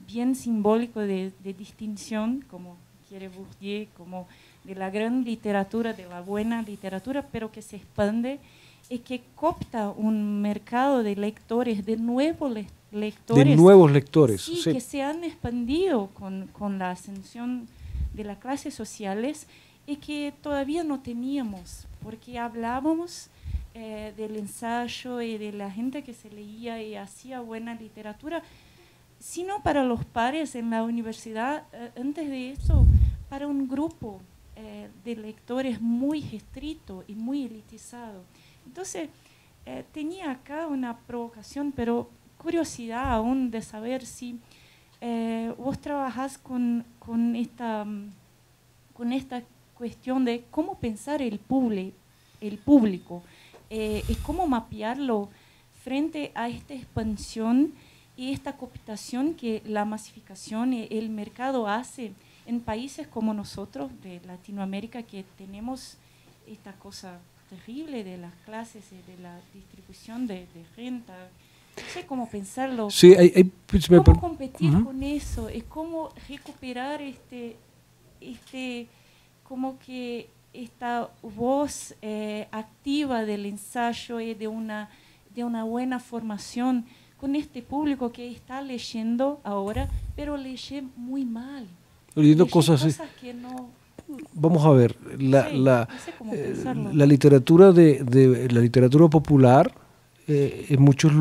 bien simbólico de distinción, como quiere Bourdieu, como de la gran literatura, de la buena literatura, pero que se expande y que copta un mercado de lectores, de nuevos lectores. De nuevos lectores. Sí, sí. Que se han expandido con la ascensión de las clases sociales y que todavía no teníamos, porque hablábamos del ensayo y de la gente que se leía y hacía buena literatura, sino para los pares en la universidad, antes de eso, para un grupo de lectores muy restrito y muy elitizado. Entonces, tenía acá una provocación, pero curiosidad aún de saber si vos trabajás con esta cuestión de cómo pensar el público y cómo mapearlo frente a esta expansión y esta cooptación que la masificación y el mercado hace en países como nosotros de Latinoamérica, que tenemos esta cosa terrible de las clases y de la distribución de renta. No sé cómo pensarlo. Sí, cómo competir con eso, es cómo recuperar como que esta voz activa del ensayo y de una buena formación con este público que está leyendo ahora, pero lee muy mal. Leyendo cosas que no... Vamos a ver, no sé cómo pensarlo. La literatura la literatura popular en muchos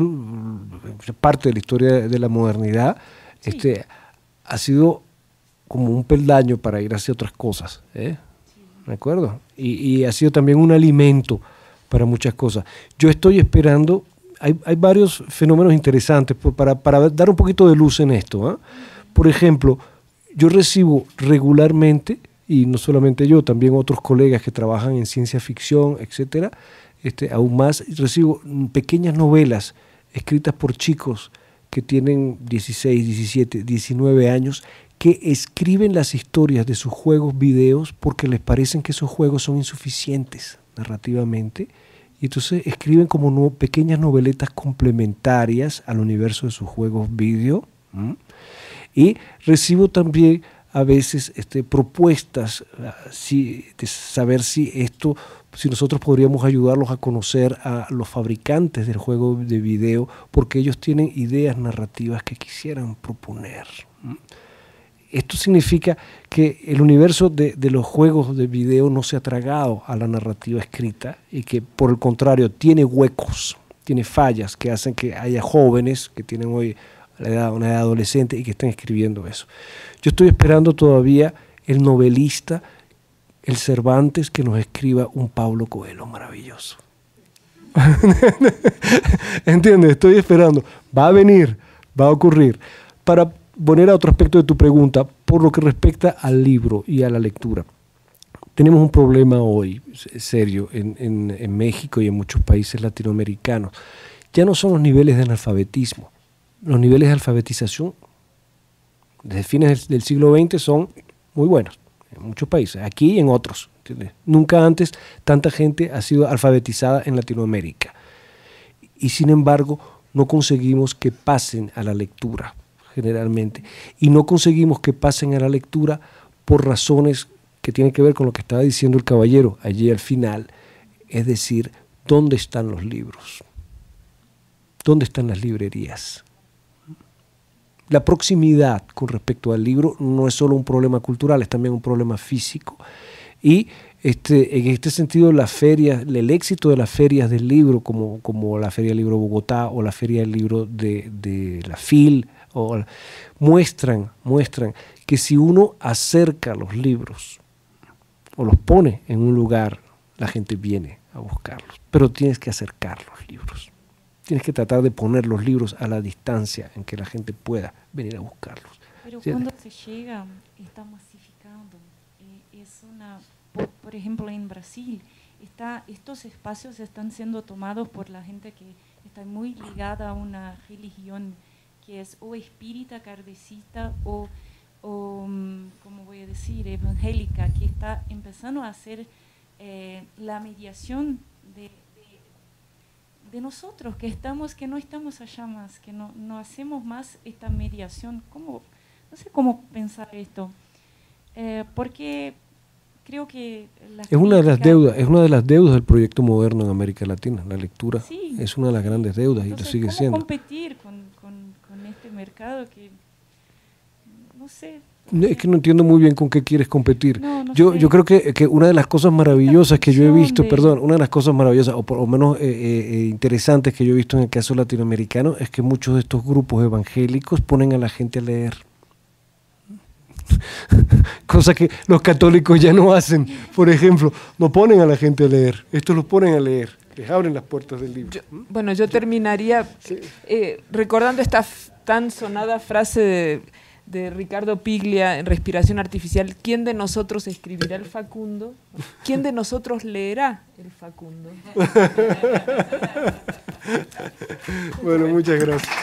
parte de la historia de la modernidad, sí. Ha sido como un peldaño para ir hacia otras cosas, ¿de acuerdo? Y ha sido también un alimento para muchas cosas. Yo estoy esperando, hay varios fenómenos interesantes para dar un poquito de luz en esto, ¿eh? Por ejemplo, yo recibo regularmente, y no solamente yo, también otros colegas que trabajan en ciencia ficción, etcétera, aún más, recibo pequeñas novelas escritas por chicos que tienen 16, 17, 19 años, que escriben las historias de sus juegos videos porque les parecen que esos juegos son insuficientes narrativamente, y entonces escriben como pequeñas noveletas complementarias al universo de sus juegos video. Y recibo también a veces propuestas de saber si nosotros podríamos ayudarlos a conocer a los fabricantes del juego de video, porque ellos tienen ideas narrativas que quisieran proponer. Esto significa que el universo de los juegos de video no se ha tragado a la narrativa escrita y que por el contrario tiene huecos, tiene fallas que hacen que haya jóvenes que tienen hoy una edad adolescente y que están escribiendo eso. Yo estoy esperando todavía el novelista, el Cervantes, que nos escriba un Paulo Coelho maravilloso. ¿Entiendes? Estoy esperando. Va a venir, va a ocurrir. Para poner a otro aspecto de tu pregunta, por lo que respecta al libro y a la lectura, tenemos un problema hoy serio en México y en muchos países latinoamericanos. Ya no son los niveles de analfabetismo. Los niveles de alfabetización desde fines del siglo XX son muy buenos en muchos países, aquí y en otros, ¿entiendes? Nunca antes tanta gente ha sido alfabetizada en Latinoamérica. Y sin embargo, no conseguimos que pasen a la lectura, generalmente. Y no conseguimos que pasen a la lectura por razones que tienen que ver con lo que estaba diciendo el caballero allí al final. Es decir, ¿dónde están los libros? ¿Dónde están las librerías? La proximidad con respecto al libro no es solo un problema cultural, es también un problema físico. Y en este sentido, las ferias, el éxito de las ferias del libro, como la Feria del Libro de Bogotá o la Feria del Libro de la FIL, muestran que si uno acerca los libros o los pone en un lugar, la gente viene a buscarlos. Pero tienes que acercar los libros. Tienes que tratar de poner los libros a la distancia en que la gente pueda venir a buscarlos. Pero ¿Sí? cuando se llega, está masificando. Por ejemplo, en Brasil, estos espacios están siendo tomados por la gente que está muy ligada a una religión que es o espírita, kardecista o ¿cómo voy a decir?, evangélica, que está empezando a hacer la mediación de nosotros, que no estamos allá más, que no hacemos más esta mediación. No sé cómo pensar esto, porque creo que es una de las deudas del proyecto moderno en América Latina. La lectura sí, es una de las grandes deudas. Entonces, y lo sigue ¿cómo siendo competir con este mercado que no sé? Es que no entiendo muy bien con qué quieres competir. Yo creo que una de las cosas maravillosas que yo he visto, una de las cosas maravillosas, o por lo menos interesantes que yo he visto en el caso latinoamericano, es que muchos de estos grupos evangélicos ponen a la gente a leer. Cosa que los católicos ya no hacen. Por ejemplo, no ponen a la gente a leer. Estos los ponen a leer. Les abren las puertas del libro. Yo terminaría recordando esta tan sonada frase de Ricardo Piglia en Respiración Artificial: ¿quién de nosotros escribirá el Facundo? ¿Quién de nosotros leerá el Facundo? Bueno, muchas gracias.